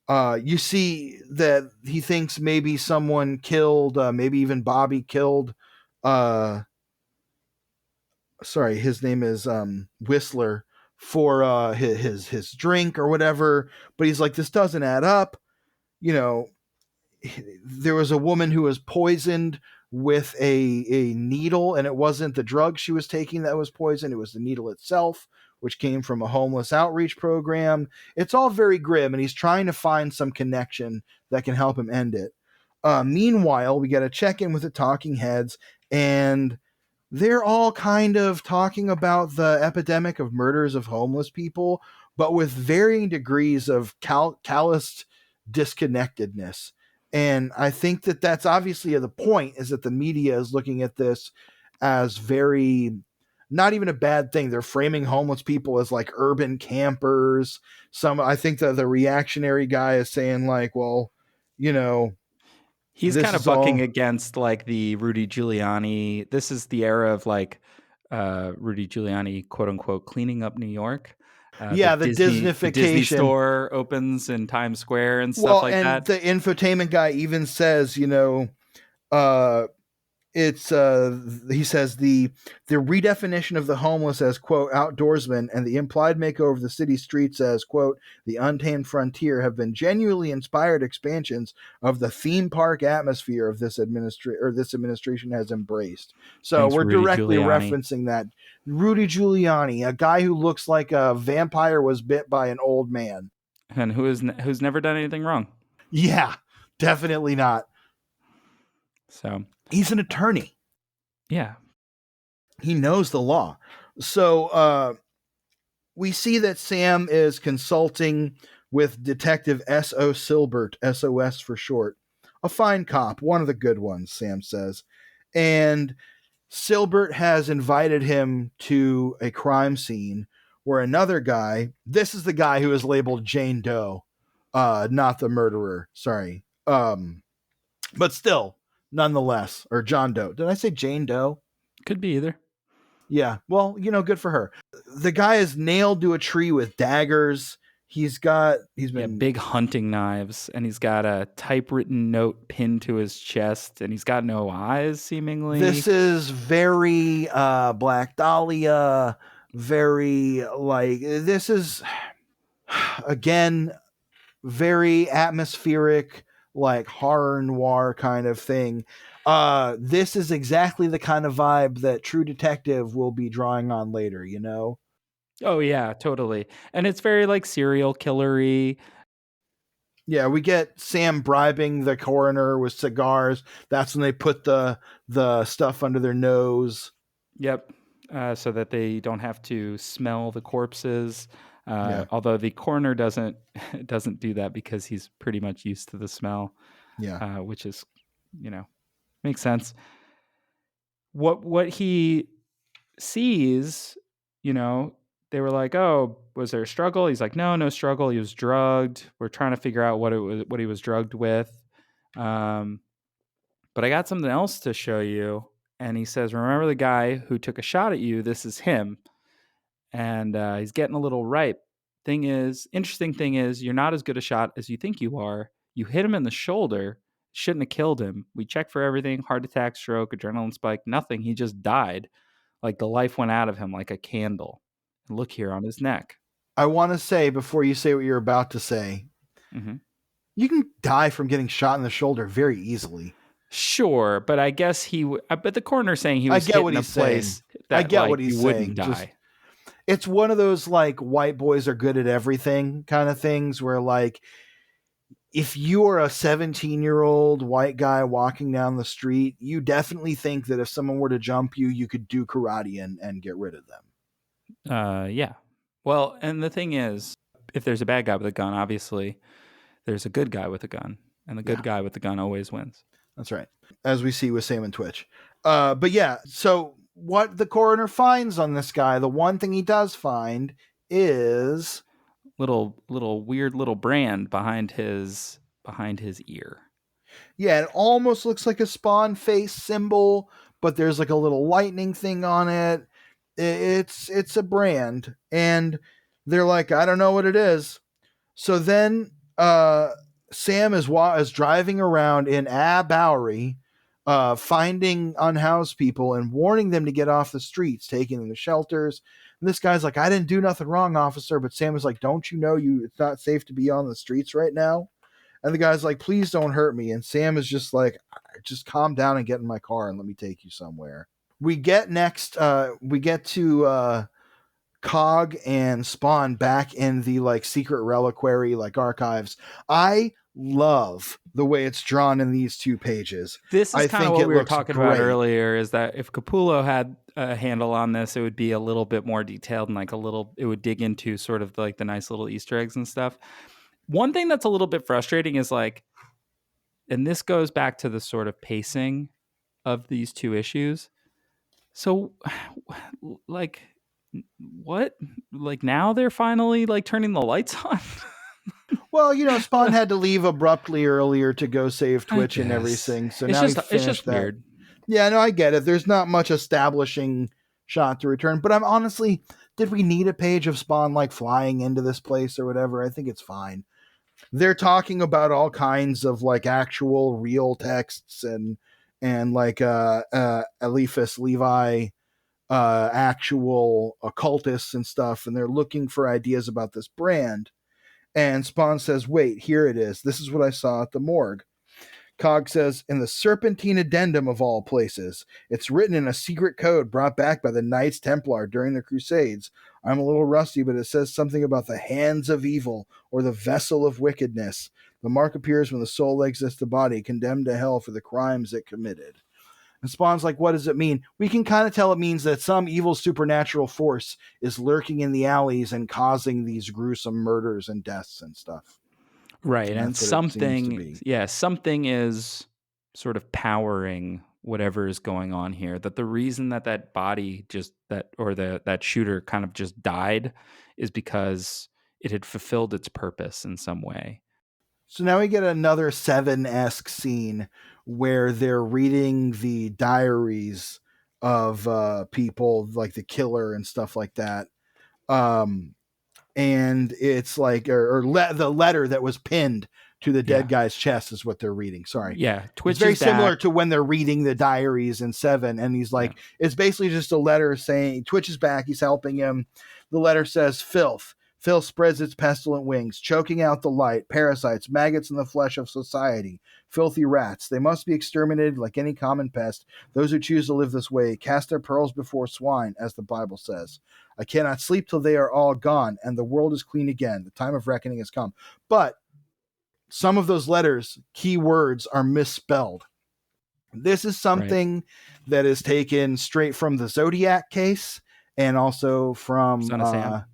you see that he thinks maybe someone killed, maybe even Bobby killed. Sorry, his name is Whistler for his drink or whatever. But he's like, this doesn't add up. You know, there was a woman who was poisoned with a needle, and it wasn't the drug she was taking that was poisoned. It was the needle itself, which came from a homeless outreach program. It's all very grim, and he's trying to find some connection that can help him end it. Meanwhile, we get a check-in with the talking heads, and they're all kind of talking about the epidemic of murders of homeless people, but with varying degrees of calloused disconnectedness. And I think that that's obviously the point, is that the media is looking at this as very, not even a bad thing. They're framing homeless people as like urban campers. I think that the reactionary guy is saying like, well, you know, he's kind of bucking against like the Rudy Giuliani. This is the era of like Rudy Giuliani, quote unquote, cleaning up New York. The Disneyfication. The Disney store opens in Times Square and stuff like that. The infotainment guy even says, you know, it's he says the redefinition of the homeless as, quote, outdoorsmen, and the implied makeover of the city streets as, quote, the untamed frontier have been genuinely inspired expansions of the theme park atmosphere of this administration has embraced. So thanks, we're Rudy directly Giuliani. Referencing that. Rudy Giuliani, a guy who looks like a vampire was bit by an old man. And who's never done anything wrong. Yeah, definitely not. So he's an attorney. Yeah. He knows the law. So we see that Sam is consulting with Detective S.O. Silbert, SOS for short. A fine cop, one of the good ones, Sam says. And Silbert has invited him to a crime scene where another guy, this is the guy who is labeled Jane Doe, not the murderer, sorry. But still, nonetheless. Or John Doe. Did I say Jane Doe? Could be either. Yeah. Well, good for her. The guy is nailed to a tree with daggers. He's been Big hunting knives, and he's got a typewritten note pinned to his chest, and he's got no eyes, seemingly. This is very Black Dahlia, very this is again very atmospheric, like horror noir kind of thing. This is exactly the kind of vibe that True Detective will be drawing on later, Oh yeah, totally. And it's very like serial killery. Yeah, we get Sam bribing the coroner with cigars. That's when they put the stuff under their nose. Yep. So that they don't have to smell the corpses. Yeah. Although the coroner doesn't do that because he's pretty much used to the smell. Yeah. Which is, makes sense. What he sees, they were like, "Oh, was there a struggle?" He's like, "No struggle. He was drugged. We're trying to figure out what he was drugged with." But I got something else to show you. And he says, "Remember the guy who took a shot at you? This is him." And he's getting a little ripe. Interesting thing is, you're not as good a shot as you think you are. You hit him in the shoulder. Shouldn't have killed him. We checked for everything: heart attack, stroke, adrenaline spike, nothing. He just died. Like the life went out of him like a candle. And look here on his neck. I want to say, before you say what you're about to say, you can die from getting shot in the shoulder very easily. Sure, but I guess but the coroner's saying he was hitting a place that I get what he's wouldn't saying. Die. It's one of those like white boys are good at everything kind of things where like if you are a 17-year-old white guy walking down the street, you definitely think that if someone were to jump you, you could do karate and get rid of them. Yeah. Well, and the thing is, if there's a bad guy with a gun, obviously there's a good guy with a gun, and the good guy with the gun always wins. That's right. As we see with Sam and Twitch. But yeah, so what the coroner finds on this guy, the one thing he does find is little weird little brand behind his ear. Yeah, it almost looks like a Spawn face symbol, but there's like a little lightning thing on it. It's a brand, and they're like, I don't know what it is. So then Sam is driving around in Bowery, finding unhoused people and warning them to get off the streets, taking them to shelters. And this guy's like, I didn't do nothing wrong, officer. But Sam is like, don't you know it's not safe to be on the streets right now? And the guy's like, please don't hurt me. And Sam is just like, just calm down and get in my car and let me take you somewhere. We get to Cog and Spawn back in the like secret reliquary like archives. I love the way it's drawn in these 2 pages. This is kind of what we were talking about earlier, is that if Capullo had a handle on this, it would be a little bit more detailed and it would dig into sort of like the nice little Easter eggs and stuff. One thing that's a little bit frustrating is like, and this goes back to the sort of pacing of these 2 issues. So like, what? Like now they're finally like turning the lights on? Well, Spawn had to leave abruptly earlier to go save Twitch and everything. So now it's just that. Weird. Yeah, no, I get it. There's not much establishing shot to return, but I'm honestly, did we need a page of Spawn like flying into this place or whatever? I think it's fine. They're talking about all kinds of like actual real texts and like Eliphas Levi actual occultists and stuff, and they're looking for ideas about this brand. And Spawn says, wait, here it is. This is what I saw at the morgue. Cog says, in the Serpentine Addendum of all places, it's written in a secret code brought back by the Knights Templar during the Crusades. I'm a little rusty, but it says something about the hands of evil or the vessel of wickedness. The mark appears when the soul exits the body, condemned to hell for the crimes it committed. And Spawn's like, what does it mean? We can kind of tell it means that some evil supernatural force is lurking in the alleys and causing these gruesome murders and deaths and stuff. Right. And something is sort of powering whatever is going on here. That the reason that body that shooter kind of just died is because it had fulfilled its purpose in some way. So now we get another Seven-esque scene where they're reading the diaries of people like the killer and stuff like that. And it's like the letter that was pinned to the dead guy's chest is what they're reading. Sorry. Yeah, Twitch It's very is back. similar to when they're reading the diaries in Seven, and he's like, it's basically just a letter saying Twitch is back. He's helping him. The letter says, "Filth. Filth spreads its pestilent wings, choking out the light. Parasites, maggots in the flesh of society. Filthy rats. They must be exterminated like any common pest. Those who choose to live this way cast their pearls before swine, as the Bible says. I cannot sleep till they are all gone, and the world is clean again. The time of reckoning has come." But some of those letters, key words, are misspelled. This is something that is taken straight from the Zodiac case, and also from Son of Sam.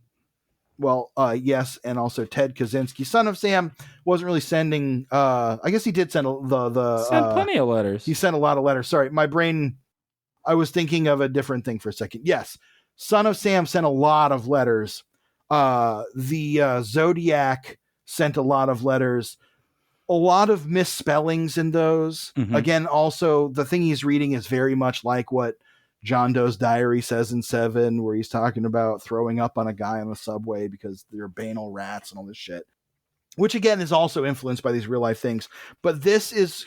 Yes, and also Ted Kaczynski. Son of Sam wasn't really sending. I guess he did send sent plenty of letters. He sent a lot of letters. Sorry, my brain. I was thinking of a different thing for a second. Yes, Son of Sam sent a lot of letters. The Zodiac sent a lot of letters. A lot of misspellings in those. Mm-hmm. Again, also the thing he's reading is very much like what John Doe's diary says in Seven, where he's talking about throwing up on a guy on the subway because they're banal rats and all this shit, which again is also influenced by these real life things. But this is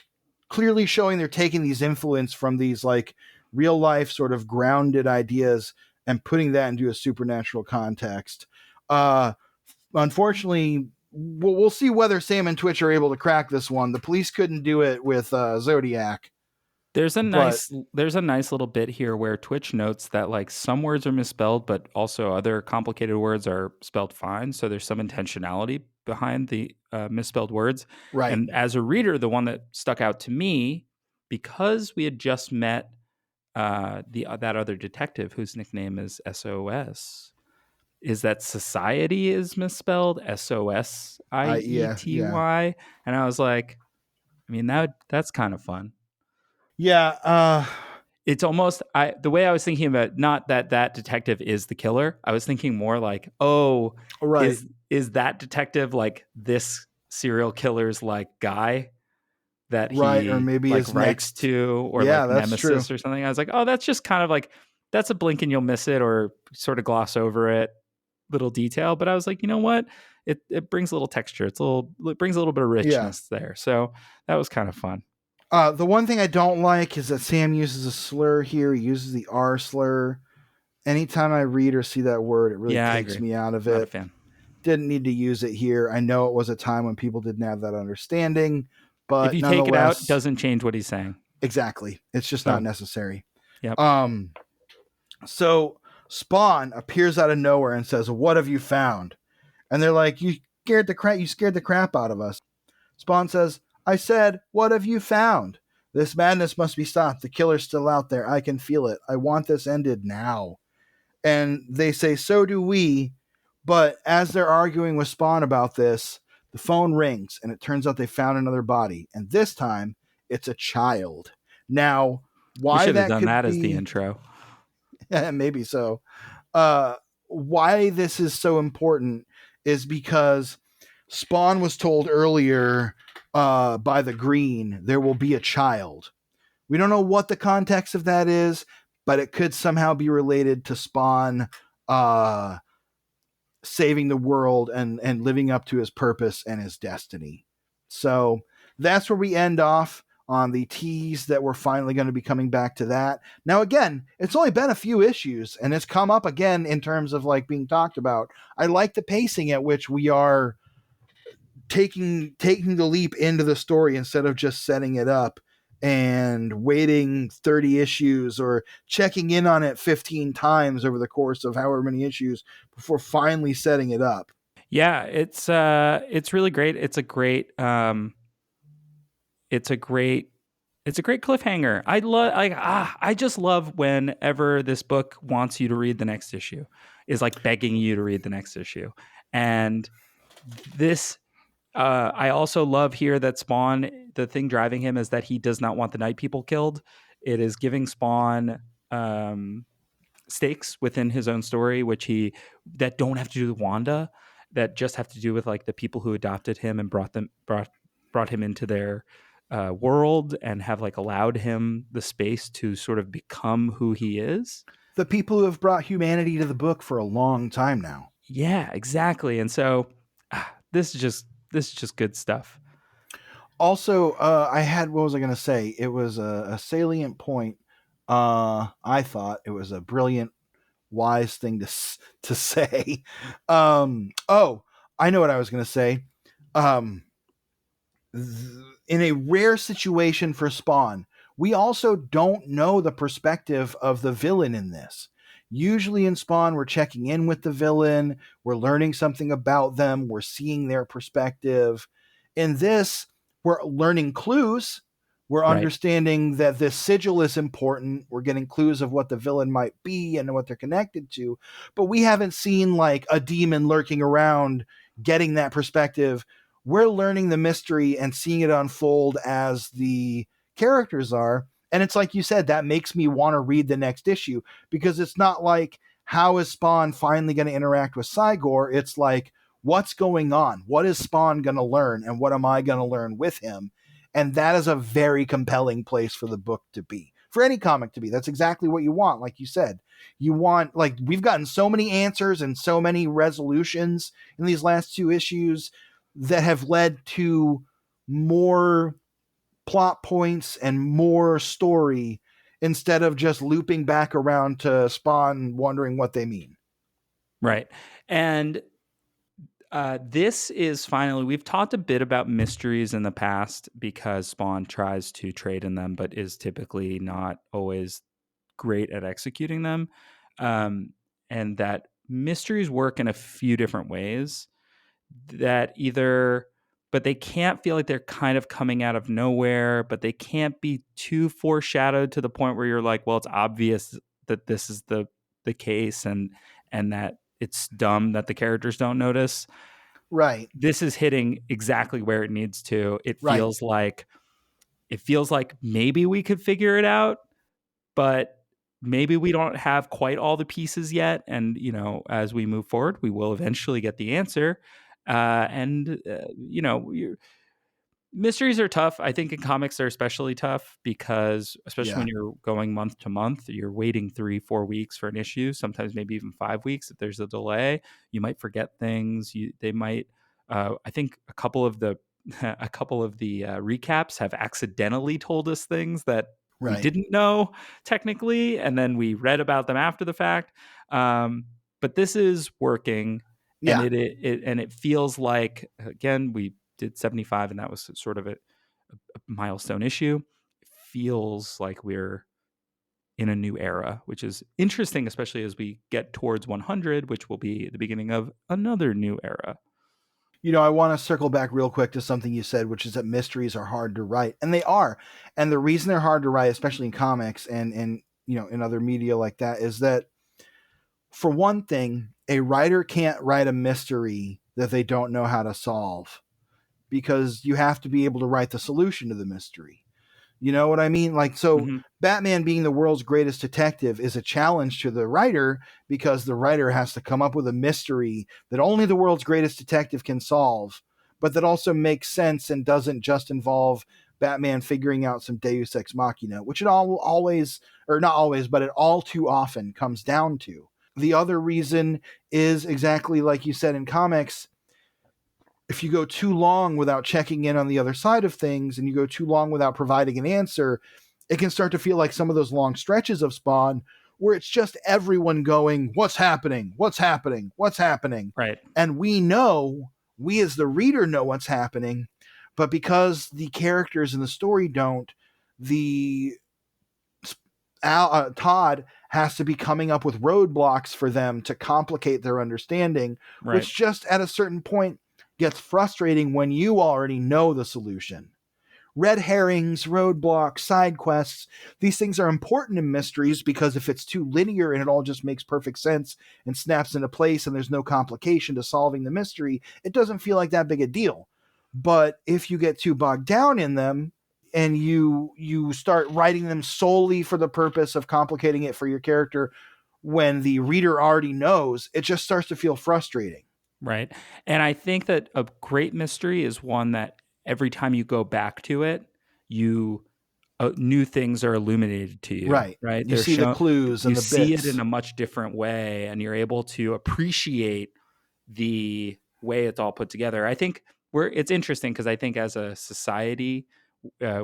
clearly showing they're taking these influence from these like real life sort of grounded ideas and putting that into a supernatural context. Unfortunately, we'll see whether Sam and Twitch are able to crack this one. The police couldn't do it with Zodiac. There's a nice little bit here where Twitch notes that like some words are misspelled, but also other complicated words are spelled fine. So there's some intentionality behind the misspelled words. Right. And as a reader, the one that stuck out to me, because we had just met that other detective whose nickname is SOS, is that society is misspelled SOSIETY. Yeah. And I was like, I mean, that's kind of fun. Yeah. It's almost the way I was thinking about, not that detective is the killer. I was thinking more like, right. Is that detective like this serial killer's like guy that he or maybe like his writes next to, or yeah, like that's nemesis true. or something. I was like, oh, that's just kind of like, that's a blink and you'll miss it or sort of gloss over it little detail. But I was like, you know what? It brings a little texture. It brings a little bit of richness there. So that was kind of fun. The one thing I don't like is that Sam uses a slur here. He uses the R slur. Anytime I read or see that word, it really takes me out of it. Not a fan. Didn't need to use it here. I know it was a time when people didn't have that understanding, but if you take it out, it doesn't change what he's saying. Exactly. It's just not necessary. Yep. So Spawn appears out of nowhere and says, "What have you found?" And they're like, You scared the crap out of us." Spawn says, "I said, what have you found? This madness must be stopped. The killer's still out there. I can feel it. I want this ended now." And they say, "So do we." But as they're arguing with Spawn about this, the phone rings, and it turns out they found another body. And this time, it's a child. Now, why we should have that done could that be... as the intro. Maybe so. Why this is so important is because Spawn was told earlier by the Green, there will be a child. We don't know what the context of that is, but it could somehow be related to Spawn saving the world and living up to his purpose and his destiny. So that's where we end off on the tease that we're finally going to be coming back to that. Now, again, it's only been a few issues, and it's come up again in terms of like being talked about. I like the pacing at which we are taking the leap into the story instead of just setting it up and waiting 30 issues or checking in on it 15 times over the course of however many issues before finally setting it up. Yeah, it's really great. It's a great cliffhanger. I just love whenever this book wants you to read the next issue, is like begging you to read the next issue. And this, I also love here that Spawn, the thing driving him is that he does not want the night people killed. It is giving Spawn stakes within his own story, that don't have to do with Wanda, that just have to do with like the people who adopted him and brought him into their world and have like allowed him the space to sort of become who he is. The people who have brought humanity to the book for a long time now. Yeah, exactly. And so this is just good stuff. Also, I had, what was I going to say? It was a salient point. I thought it was a brilliant, wise thing to say. Oh, I know what I was going to say. In a rare situation for Spawn, we also don't know the perspective of the villain in this. Usually in Spawn, we're checking in with the villain, we're learning something about them, we're seeing their perspective. In this, we're learning clues. We're Right. understanding that this sigil is important. We're getting clues of what the villain might be and what they're connected to. But we haven't seen like a demon lurking around getting that perspective. We're learning the mystery and seeing it unfold as the characters are. And it's like you said, that makes me want to read the next issue, because it's not like, how is Spawn finally going to interact with Cygor? It's like, what's going on? What is Spawn going to learn? And what am I going to learn with him? And that is a very compelling place for the book to be, for any comic to be. That's exactly what you want. Like you said, you want, like, we've gotten so many answers and so many resolutions in these last two issues that have led to more plot points and more story, instead of just looping back around to Spawn wondering what they mean. Right. And this is finally, we've talked a bit about mysteries in the past because Spawn tries to trade in them, but is typically not always great at executing them. And that mysteries work in a few different ways, that either, but they can't feel like they're kind of coming out of nowhere, but they can't be too foreshadowed to the point where you're like, well, it's obvious that this is the case, and that it's dumb that the characters don't notice. Right. This is hitting exactly where it needs to. It Right. feels like maybe we could figure it out, but maybe we don't have quite all the pieces yet. And, as we move forward, we will eventually get the answer. Mysteries are tough. I think in comics they're especially tough because, especially when you're going month to month, you're waiting 3-4 weeks for an issue, sometimes maybe even 5 weeks. If there's a delay, you might forget things. They might. I think a couple of the recaps have accidentally told us things that we didn't know technically, and then we read about them after the fact. But this is working, and it feels like, again, we did 75, and that was sort of a milestone issue. It feels like we're in a new era, which is interesting, especially as we get towards 100, which will be the beginning of another new era. I want to circle back real quick to something you said, which is that mysteries are hard to write. And they are. And the reason they're hard to write, especially in comics and in other media like that, is that, for one thing, a writer can't write a mystery that they don't know how to solve, because you have to be able to write the solution to the mystery. You know what I mean? Like, so Batman being the world's greatest detective is a challenge to the writer, because the writer has to come up with a mystery that only the world's greatest detective can solve, but that also makes sense and doesn't just involve Batman figuring out some Deus Ex Machina, which it always, or not always, but it all too often comes down to. The other reason is exactly like you said in comics. If you go too long without checking in on the other side of things, and you go too long without providing an answer, it can start to feel like some of those long stretches of Spawn where it's just everyone going, what's happening? What's happening? What's happening? Right. And we as the reader know what's happening, but because the characters in the story don't, Todd has to be coming up with roadblocks for them to complicate their understanding, which just at a certain point gets frustrating when you already know the solution. Red herrings, roadblocks, side quests, these things are important in mysteries, because if it's too linear and it all just makes perfect sense and snaps into place and there's no complication to solving the mystery, it doesn't feel like that big a deal. But if you get too bogged down in them and you start writing them solely for the purpose of complicating it for your character when the reader already knows, it just starts to feel frustrating. Right. And I think that a great mystery is one that every time you go back to it, you new things are illuminated to you, Right. right? You They're see the shown, clues you and the see it bits. in a much different way, and you're able to appreciate the way it's all put together. I think it's interesting because I think as a society,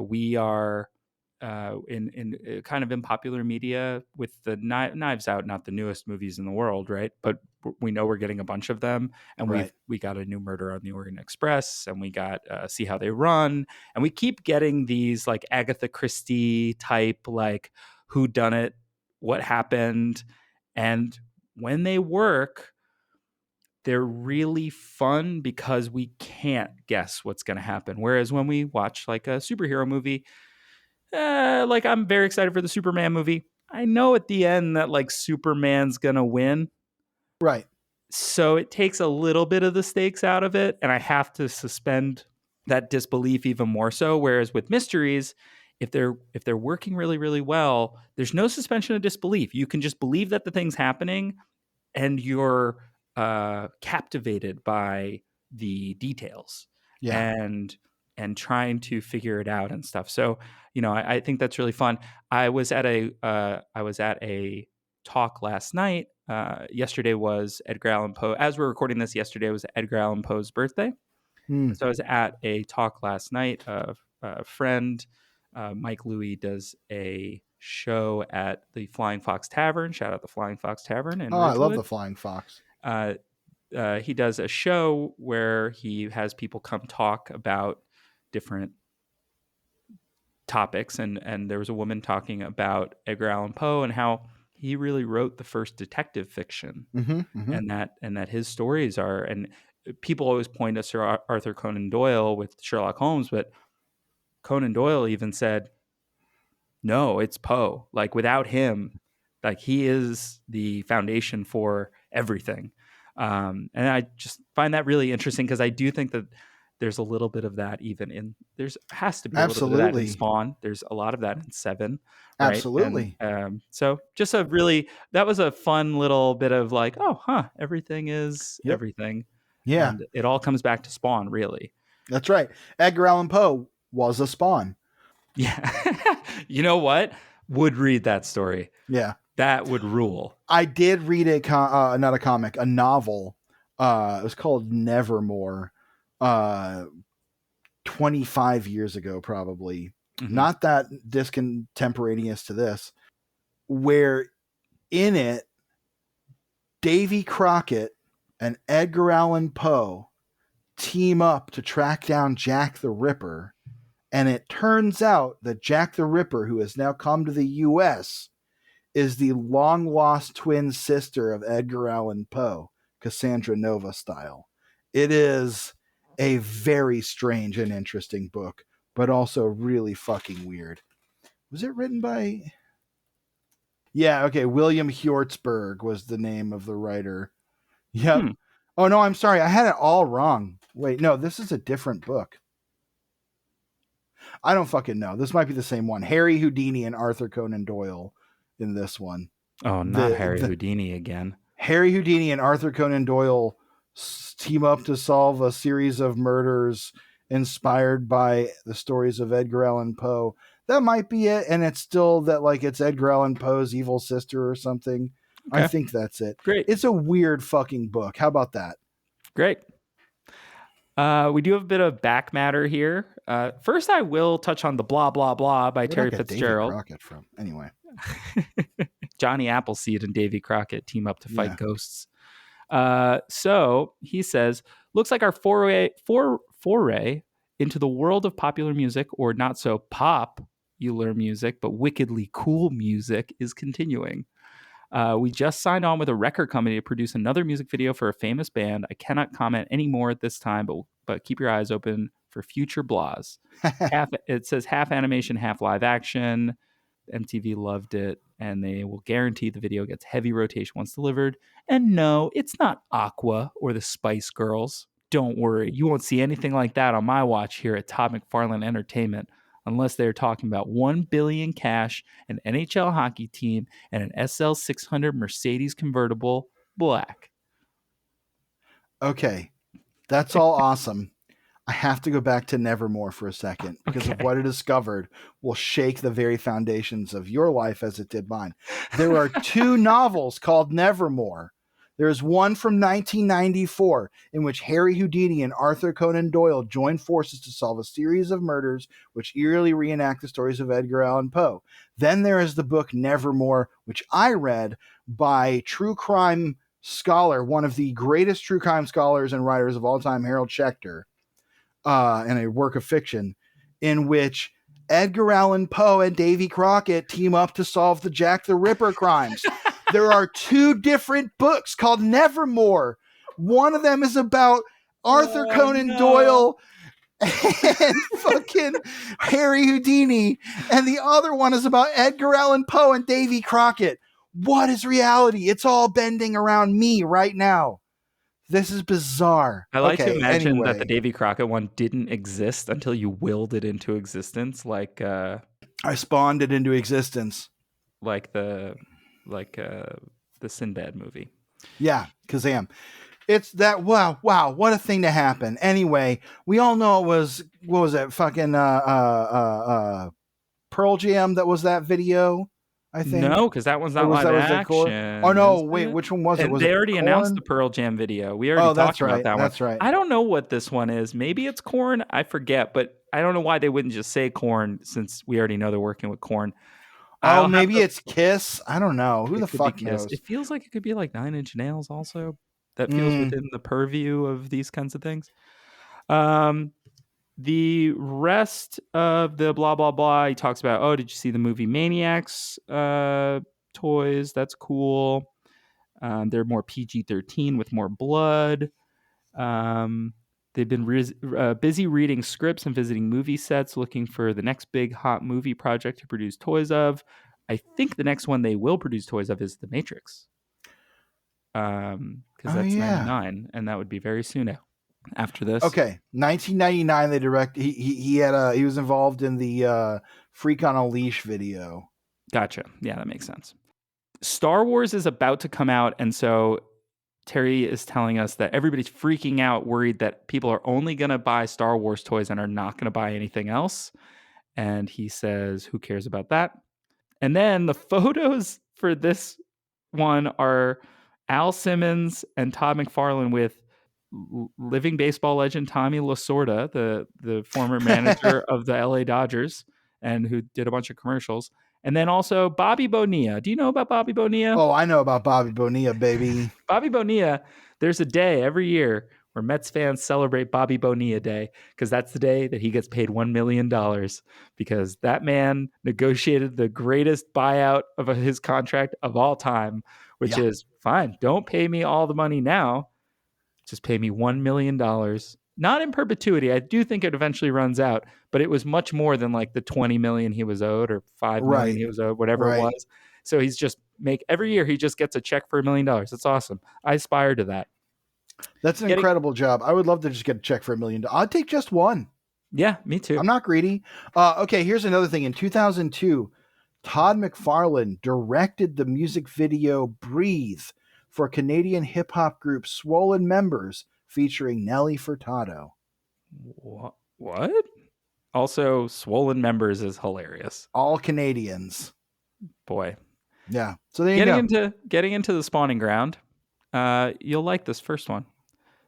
we are in kind of in popular media with the Knives Out, not the newest movies in the world, right? But we know we're getting a bunch of them, and Right. we got a new Murder on the Orient Express, and we got See How They Run, and we keep getting these like Agatha Christie type, like who done it, what happened, and when they work, they're really fun because we can't guess what's going to happen. Whereas when we watch like a superhero movie, like I'm very excited for the Superman movie. I know at the end that like Superman's going to win. Right. So it takes a little bit of the stakes out of it, and I have to suspend that disbelief even more so. Whereas with mysteries, if they're working really, really well, there's no suspension of disbelief. You can just believe that the thing's happening, and you're captivated by the details Yeah. and trying to figure it out and stuff. So I think that's really fun. I was at a talk last night. Yesterday was Edgar Allan Poe. As we're recording this, yesterday was Edgar Allan Poe's birthday. Hmm. So I was at a talk last night. A friend, Mike Louie, does a show at the Flying Fox Tavern. Shout out the Flying Fox Tavern in Oh, I love Ridgewood. the Flying Fox. He does a show where he has people come talk about different topics, and there was a woman talking about Edgar Allan Poe and how he really wrote the first detective fiction, Mm-hmm. Mm-hmm. and that his stories are, and people always point to Sir Arthur Conan Doyle with Sherlock Holmes, but Conan Doyle even said, no, it's Poe. Like without him, like he is the foundation for everything. And I just find that really interesting because I do think that there's a little bit of that even in has to be a little bit of that in Absolutely. Spawn. There's a lot of that in Seven, right? And Absolutely. so just that was a fun little bit of like, oh, huh, everything is Yep. everything, Yeah. and it all comes back to Spawn, really. That's right. Edgar Allan Poe was a Spawn. Yeah. You know what? Would read that story. Yeah. That would rule. I did read not a comic, a novel. It was called Nevermore. 25 years ago, probably. Mm-hmm. Not that discontemporaneous to this, where in it, Davy Crockett and Edgar Allan Poe team up to track down Jack the Ripper. And it turns out that Jack the Ripper, who has now come to the U.S., is the long lost twin sister of Edgar Allan Poe, Cassandra Nova style. It is a very strange and interesting book, but also really fucking weird. Was it written by? Yeah, okay. William Hjortsberg was the name of the writer. Yep. Oh, no, I'm sorry. I had it all wrong. Wait, no, this is a different book. I don't fucking know. This might be the same one. Harry Houdini and Arthur Conan Doyle in this one. Oh, not Harry Houdini again. Harry Houdini and Arthur Conan Doyle team up to solve a series of murders inspired by the stories of Edgar Allan Poe. That might be it, and it's still that like it's Edgar Allan Poe's evil sister or something. Okay. I think that's it. Great. It's a weird fucking book. How about that? Great. We do have a bit of back matter here. First, I will touch on the Blah Blah Blah by Terry Fitzgerald. Davy Crockett from anyway. Johnny Appleseed and Davy Crockett team up to fight ghosts. So he says, looks like our foray into the world of popular music, or not so popular music, but wickedly cool music, is continuing. We just signed on with a record company to produce another music video for a famous band. I cannot comment any more at this time, but keep your eyes open for future blahs. It says half animation, half live action. MTV loved it, and they will guarantee the video gets heavy rotation once delivered. And no, it's not Aqua or the Spice Girls. Don't worry, you won't see anything like that on my watch here at Todd McFarlane Entertainment, unless they're talking about $1 billion cash, an NHL hockey team, and an SL 600 Mercedes convertible black. Okay, that's all awesome. I have to go back to Nevermore for a second because of Okay. what it discovered will shake the very foundations of your life as it did mine. There are 2 novels called Nevermore. There's one from 1994 in which Harry Houdini and Arthur Conan Doyle join forces to solve a series of murders which eerily reenact the stories of Edgar Allan Poe. Then there is the book Nevermore, which I read by true crime scholar, one of the greatest true crime scholars and writers of all time, Harold Schechter, in a work of fiction in which Edgar Allan Poe and Davy Crockett team up to solve the Jack the Ripper crimes. There are 2 different books called Nevermore. One of them is about Arthur Conan Doyle and fucking Harry Houdini, and the other one is about Edgar Allan Poe and Davy Crockett. What is reality? It's all bending around me right now. This is bizarre. I like to imagine that the Anyway, Davy Crockett one didn't exist until you willed it into existence, like I spawned it into existence. like the like the Sinbad movie. Yeah, Kazam. It's that wow, what a thing to happen. Anyway, we all know it was what was it? Fucking Pearl Jam that was that video, I think. No, because that one's Or not live was that core? Oh action, no, is wait, it? which one was it? And Was they it already announced Korn? the Pearl Jam video. We already Oh, that's talked about right. that one. That's right. I don't know what this one is. Maybe it's Korn. I forget, but I don't know why they wouldn't just say Korn since we already know they're working with Korn. Oh, I'll have maybe to. it's Kiss. I don't know. Who It the could be fuck Kiss. knows? It feels like it could be like Nine Inch Nails also. That feels Mm, within the purview of these kinds of things. Um, the rest of the blah blah blah, he talks about. Oh, did you see the movie Maniacs toys? That's cool. They're more PG-13 with more blood. They've been busy reading scripts and visiting movie sets, looking for the next big hot movie project to produce toys of. I think the next one they will produce toys of is The Matrix, because oh that's yeah. 99, and that would be very soon after this. Okay, 1999. They direct. He was involved in the Freak on a Leash video. Gotcha. Yeah, that makes sense. Star Wars is about to come out, and so Terry is telling us that everybody's freaking out, worried that people are only going to buy Star Wars toys and are not going to buy anything else. And he says, who cares about that? And then the photos for this one are Al Simmons and Todd McFarlane with living baseball legend Tommy Lasorda, the former manager of the LA Dodgers and who did a bunch of commercials. And then also Bobby Bonilla. Do you know about Bobby Bonilla? Oh, I know about Bobby Bonilla, baby. Bobby Bonilla, there's a day every year where Mets fans celebrate Bobby Bonilla Day because that's the day that he gets paid $1 million because that man negotiated the greatest buyout of his contract of all time, which Yeah. is fine. Don't pay me all the money now. Just pay me $1 million. Not in perpetuity. I do think it eventually runs out, but it was much more than like the 20 million he was owed or 5 million Right. he was owed, whatever it Right. was. So he's just every year he just gets a check for $1 million. That's awesome. I aspire to that. That's an incredible job. I would love to just get a check for $1 million. I'd take just one. Yeah, me too. I'm not greedy. Okay, here's another thing. In 2002, Todd McFarlane directed the music video Breathe for Canadian hip hop group Swollen Members featuring Nelly Furtado. What? Also, Swollen Members is hilarious. All Canadians. Boy. Yeah. So there you go. Getting into the spawning ground. You'll like this first one.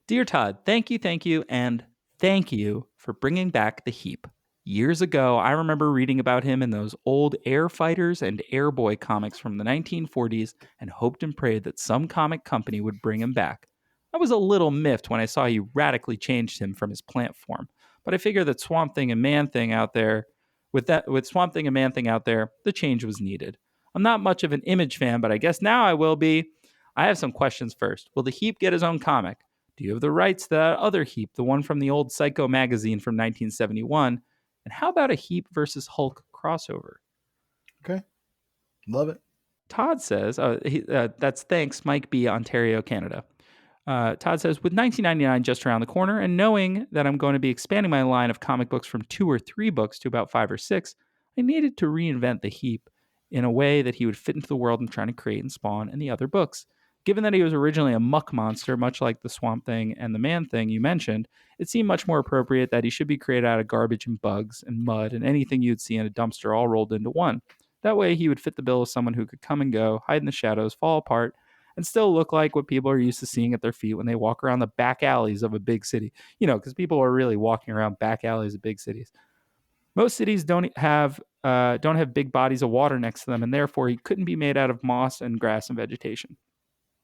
Dear Todd, thank you, and thank you for bringing back the Heap. Years ago, I remember reading about him in those old Air Fighters and Airboy comics from the 1940s and hoped and prayed that some comic company would bring him back. I was a little miffed when I saw you radically changed him from his plant form, but I figure that Swamp Thing and Man Thing out there, with Swamp Thing and Man Thing out there, the change was needed. I'm not much of an Image fan, but I guess now I will be. I have some questions first. Will the Heap get his own comic? Do you have the rights to that other Heap, the one from the old Psycho magazine from 1971? And how about a Heap versus Hulk crossover? Okay. Love it. Todd says, that's thanks, Mike B., Ontario, Canada. Todd says, with 1999 just around the corner and knowing that I'm going to be expanding my line of comic books from 2 or 3 books to about 5 or 6, I needed to reinvent the Heap in a way that he would fit into the world I'm trying to create and spawn in the other books. Given that he was originally a muck monster, much like the Swamp Thing and the Man Thing you mentioned, it seemed much more appropriate that he should be created out of garbage and bugs and mud and anything you'd see in a dumpster all rolled into one. That way, he would fit the bill of someone who could come and go, hide in the shadows, fall apart, and still look like what people are used to seeing at their feet when they walk around the back alleys of a big city. Because people are really walking around back alleys of big cities. Most cities don't have big bodies of water next to them, and therefore he couldn't be made out of moss and grass and vegetation.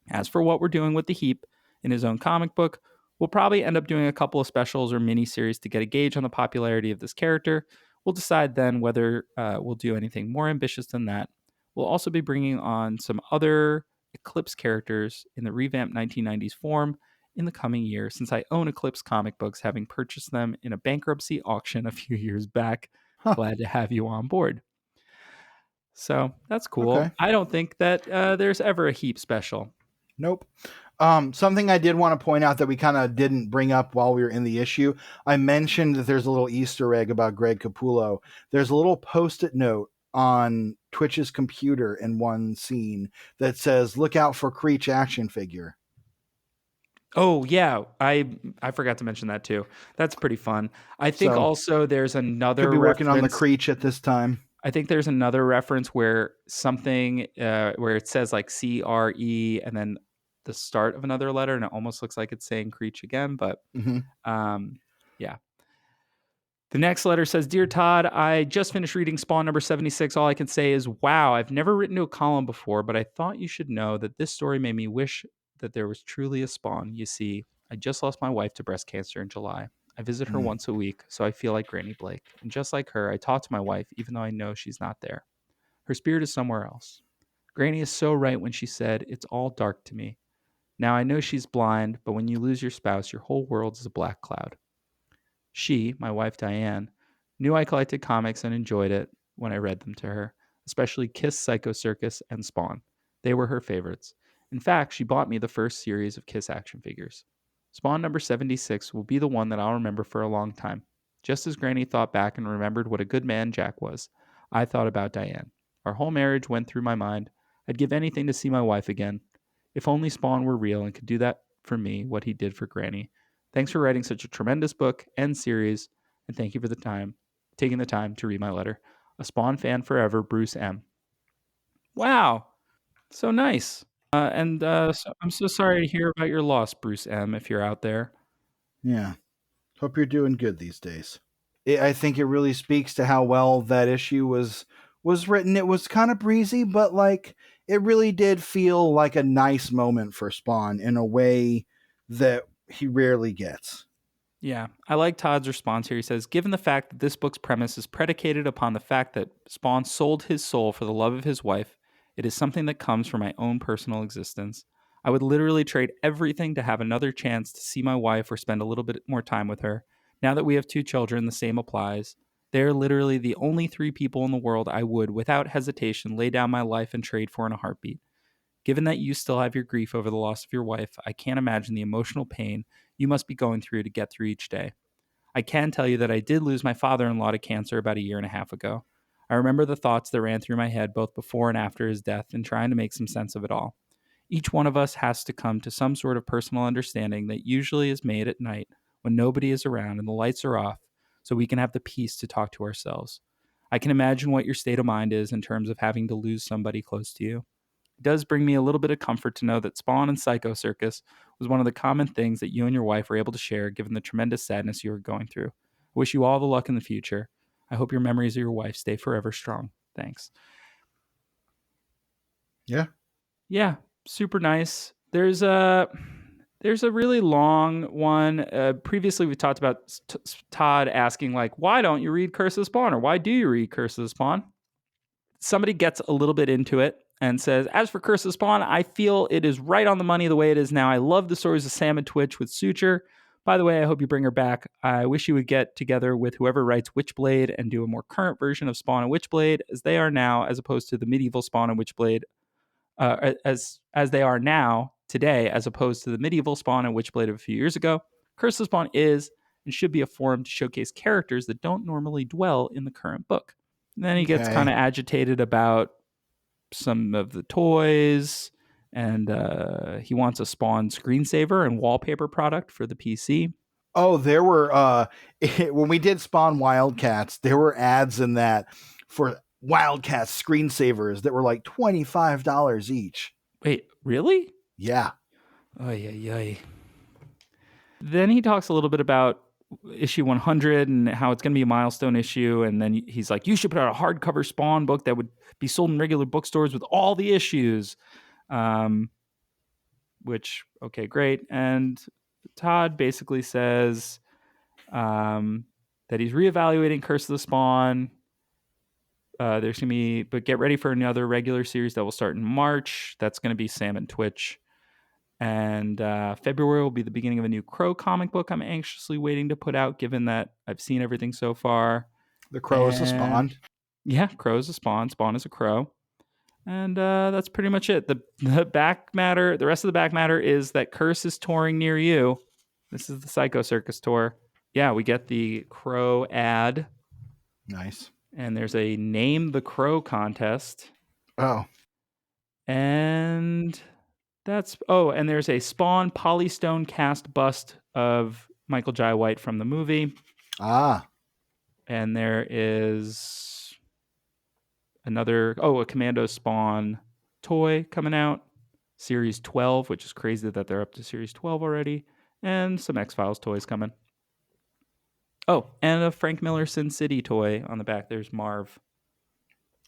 As for what we're doing with the Heap in his own comic book, we'll probably end up doing a couple of specials or mini series to get a gauge on the popularity of this character. We'll decide then whether we'll do anything more ambitious than that. We'll also be bringing on some other Eclipse characters in the revamped 1990s form in the coming year, since I own Eclipse comic books, having purchased them in a bankruptcy auction a few years back. Huh. Glad to have you on board. So that's cool. Okay. I don't think that there's ever a Heap special. Nope. Something I did want to point out that we kind of didn't bring up while we were in the issue. I mentioned that there's a little Easter egg about Greg Capullo. There's a little Post-it note on Twitch's computer in one scene that says, "Look out for Creech action figure." Oh yeah, I forgot to mention that too. That's pretty fun. I think So, also there's another could be working on the reference. Creech at this time. I think there's another reference where something where it says like CRE and then the start of another letter, and it almost looks like it's saying Creech again. But yeah. The next letter says, "Dear Todd, I just finished reading Spawn number 76. All I can say is, wow, I've never written to a column before, but I thought you should know that this story made me wish that there was truly a Spawn. You see, I just lost my wife to breast cancer in July. I visit her once a week, so I feel like Granny Blake. And just like her, I talk to my wife, even though I know she's not there. Her spirit is somewhere else. Granny is so right when she said, it's all dark to me. Now I know she's blind, but when you lose your spouse, your whole world is a black cloud. She, my wife Diane, knew I collected comics and enjoyed it when I read them to her, especially Kiss Psycho Circus and Spawn. They were her favorites. In fact, she bought me the first series of Kiss action figures. Spawn number 76 will be the one that I'll remember for a long time. Just as Granny thought back and remembered what a good man Jack was, I thought about Diane. Our whole marriage went through my mind. I'd give anything to see my wife again. If only Spawn were real and could do that for me, what he did for Granny. Thanks for writing such a tremendous book and series, and thank you for taking the time to read my letter. A Spawn fan forever, Bruce M." Wow, so nice. So I'm so sorry to hear about your loss, Bruce M. If you're out there. Yeah. Hope you're doing good these days. I think it really speaks to how well that issue was written. It was kind of breezy, but like it really did feel like a nice moment for Spawn in a way that he rarely gets. Yeah, I like Todd's response here. He says, "Given the fact that this book's premise is predicated upon the fact that Spawn sold his soul for the love of his wife, it is something that comes from my own personal existence. I would literally trade everything to have another chance to see my wife or spend a little bit more time with her. Now that we have 2 children, the same applies. They're literally the only 3 people in the world I would, without hesitation, lay down my life and trade for in a heartbeat. Given that you still have your grief over the loss of your wife, I can't imagine the emotional pain you must be going through to get through each day. I can tell you that I did lose my father-in-law to cancer about a year and a half ago. I remember the thoughts that ran through my head both before and after his death and trying to make some sense of it all. Each one of us has to come to some sort of personal understanding that usually is made at night when nobody is around and the lights are off, so we can have the peace to talk to ourselves. I can imagine what your state of mind is in terms of having to lose somebody close to you. It does bring me a little bit of comfort to know that Spawn and Psycho Circus was one of the common things that you and your wife were able to share given the tremendous sadness you were going through. I wish you all the luck in the future. I hope your memories of your wife stay forever strong. Thanks." Yeah. Yeah, super nice. There's a really long one. Previously, we talked about Todd asking like, "Why don't you read Curse of Spawn?" or "Why do you read Curse of Spawn?" Somebody gets a little bit into it and says, "As for Curse of Spawn, I feel it is right on the money the way it is now. I love the stories of Sam and Twitch with Suture. By the way, I hope you bring her back. I wish you would get together with whoever writes Witchblade and do a more current version of Spawn and Witchblade as they are now, as opposed to the medieval Spawn and Witchblade, as they are now today, as opposed to the medieval Spawn and Witchblade of a few years ago. Curse of Spawn is and should be a forum to showcase characters that don't normally dwell in the current book." And then he gets kind of agitated about some of the toys and he wants a Spawn screensaver and wallpaper product for the PC. Oh, there were when we did Spawn Wildcats, there were ads in that for Wildcats screensavers that were like $25 each. Wait, really? Yeah. Ay. Then he talks a little bit about issue 100 and how it's going to be a milestone issue. And then he's like, you should put out a hardcover Spawn book that would be sold in regular bookstores with all the issues. Which, okay, great. And Todd basically says that he's reevaluating Curse of the Spawn. There's going to be, but get ready for another regular series that will start in March. That's going to be Sam and Twitch. And February will be the beginning of a new Crow comic book I'm anxiously waiting to put out, given that I've seen everything so far. The Crow is a Spawn. Yeah, Crow is a Spawn. Spawn is a Crow. And that's pretty much it. The back matter, the rest of the back matter is that Curse is touring near you. This is the Psycho Circus tour. Yeah, we get the Crow ad. Nice. And there's a Name the Crow contest. Oh. And and there's a Spawn Polystone cast bust of Michael Jai White from the movie. Ah. And there is a Commando Spawn toy coming out, Series 12, which is crazy that they're up to Series 12 already, and some X-Files toys coming. Oh, and a Frank Miller Sin City toy on the back. There's Marv.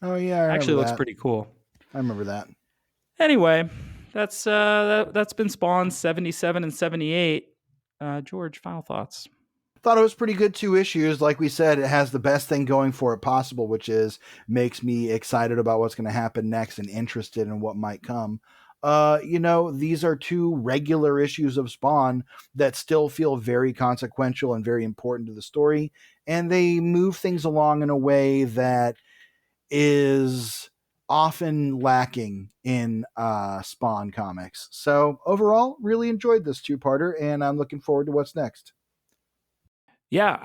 Oh, yeah. Actually looks pretty cool. I remember that. Anyway, that's been Spawn 77 and 78. George, final thoughts. Thought it was pretty good 2 issues. Like we said, it has the best thing going for it possible, which is makes me excited about what's going to happen next and interested in what might come. These are 2 regular issues of Spawn that still feel very consequential and very important to the story. And they move things along in a way that is often lacking in Spawn comics. So overall, really enjoyed this 2-parter, and I'm looking forward to what's next. Yeah,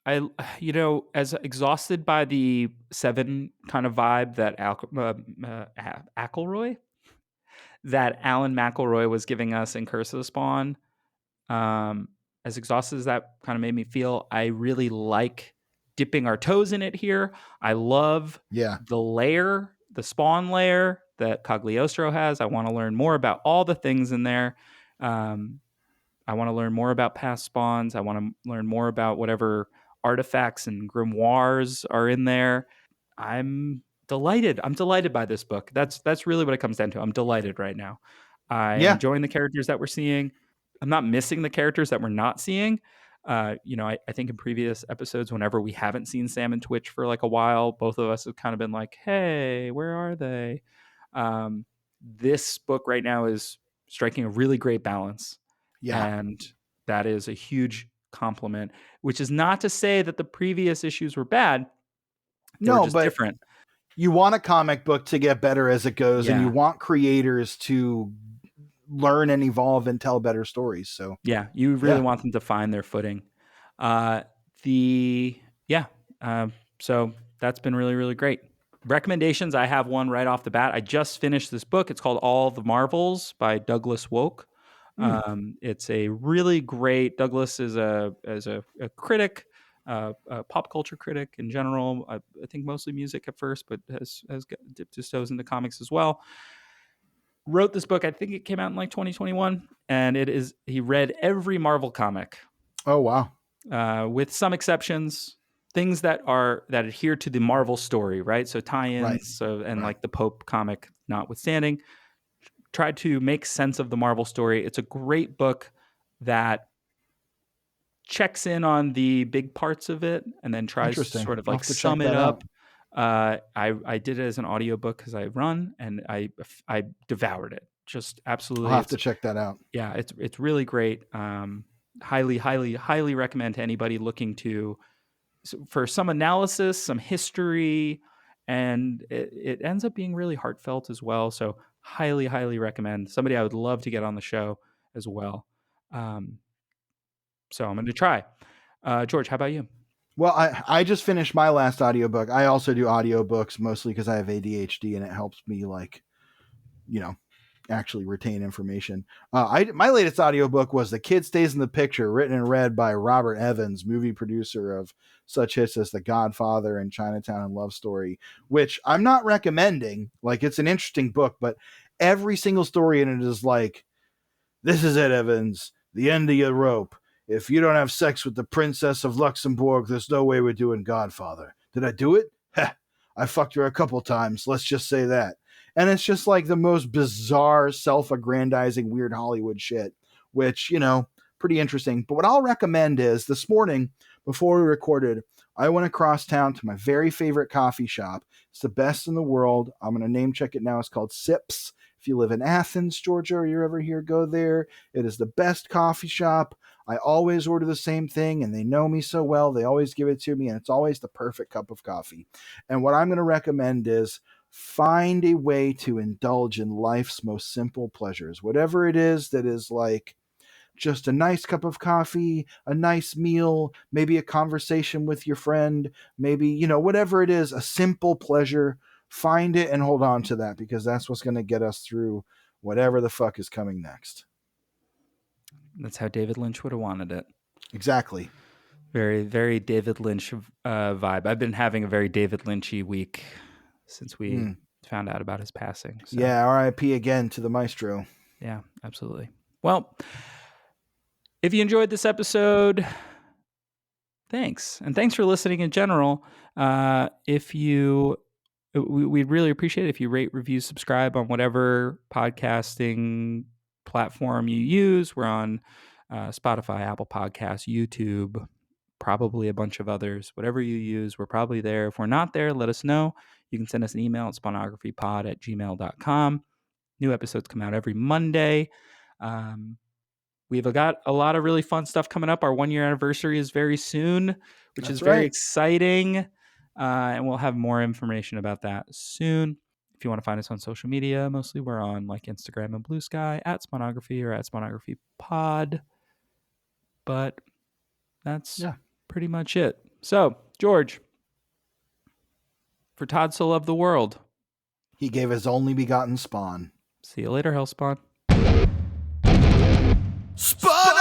as exhausted by the 7 kind of vibe that Alan McElroy was giving us in Curse of the Spawn, as exhausted as that kind of made me feel, I really like dipping our toes in it here. I love the Spawn layer that Cagliostro has. I want to learn more about all the things in there. I want to learn more about past Spawns. I want to learn more about whatever artifacts and grimoires are in there. I'm delighted. I'm delighted by this book. That's really what it comes down to. I'm delighted right now. I'm enjoying the characters that we're seeing. I'm not missing the characters that we're not seeing. I think in previous episodes, whenever we haven't seen Sam and Twitch for like a while, both of us have kind of been like, hey, where are they? This book right now is striking a really great balance. Yeah. And that is a huge compliment, which is not to say that the previous issues were bad. They were just different. You want a comic book to get better as it goes, and you want creators to learn and evolve and tell better stories. So you really want them to find their footing. So that's been really, really great. Recommendations, I have one right off the bat. I just finished this book. It's called All the Marvels by Douglas Wolk. It's a really great. Douglas is a critic, a pop culture critic in general. I think mostly music at first, but has dipped his toes into comics as well. Wrote this book. I think it came out in like 2021, and he read every Marvel comic. Oh wow! With some exceptions, things that adhere to the Marvel story, right? So tie-ins, like the Pope comic notwithstanding. Tried to make sense of the Marvel story. It's a great book that checks in on the big parts of it and then tries to sort of like sum it up. I did it as an audiobook because I run, and I devoured it. Just absolutely. I'll have to check that out. Yeah, it's really great. Highly, highly, highly recommend to anybody looking for some analysis, some history, and it ends up being really heartfelt as well. So highly, highly recommend. Somebody I would love to get on the show as well. So I'm going to try. George, how about you? Well, I just finished my last audiobook. I also do audiobooks mostly because I have ADHD, and it helps me like actually retain information. My latest audiobook was The Kid Stays in the Picture, written and read by Robert Evans, movie producer of such hits as The Godfather and Chinatown and Love Story, which I'm not recommending. Like, it's an interesting book, but every single story in it is like, this is it, Evans, the end of your rope. If you don't have sex with the Princess of Luxembourg, there's no way we're doing Godfather. Did I do it? Heh, I fucked her a couple times, let's just say that. And it's just like the most bizarre, self-aggrandizing, weird Hollywood shit, which, pretty interesting. But what I'll recommend is, this morning, before we recorded, I went across town to my very favorite coffee shop. It's the best in the world. I'm going to name check it now. It's called Sips. If you live in Athens, Georgia, or you're ever here, go there. It is the best coffee shop. I always order the same thing, and they know me so well. They always give it to me, and it's always the perfect cup of coffee. And what I'm going to recommend is, find a way to indulge in life's most simple pleasures. Whatever it is that is like just a nice cup of coffee, a nice meal, maybe a conversation with your friend, maybe, whatever it is, a simple pleasure. Find it and hold on to that, because that's what's going to get us through whatever the fuck is coming next. That's how David Lynch would have wanted it. Exactly. Very, very David Lynch vibe. I've been having a very David Lynchy week since we found out about his passing. So. Yeah, R.I.P. again to the maestro. Yeah, absolutely. Well, if you enjoyed this episode, thanks. And thanks for listening in general. We'd really appreciate it if you rate, review, subscribe on whatever podcasting platform you use. We're on Spotify, Apple Podcasts, YouTube, probably a bunch of others. Whatever you use, we're probably there. If we're not there, let us know. You can send us an email at spawnographypod@gmail.com. New episodes come out every Monday. We've got a lot of really fun stuff coming up. Our 1-year anniversary is very soon, which is very exciting. And we'll have more information about that soon. If you want to find us on social media, mostly we're on like Instagram and Blue Sky at Spawnography or at SpawnographyPod. But that's pretty much it. So, George, for Todd so loved the world, he gave his only begotten spawn. See you later, Hellspawn. Spawn!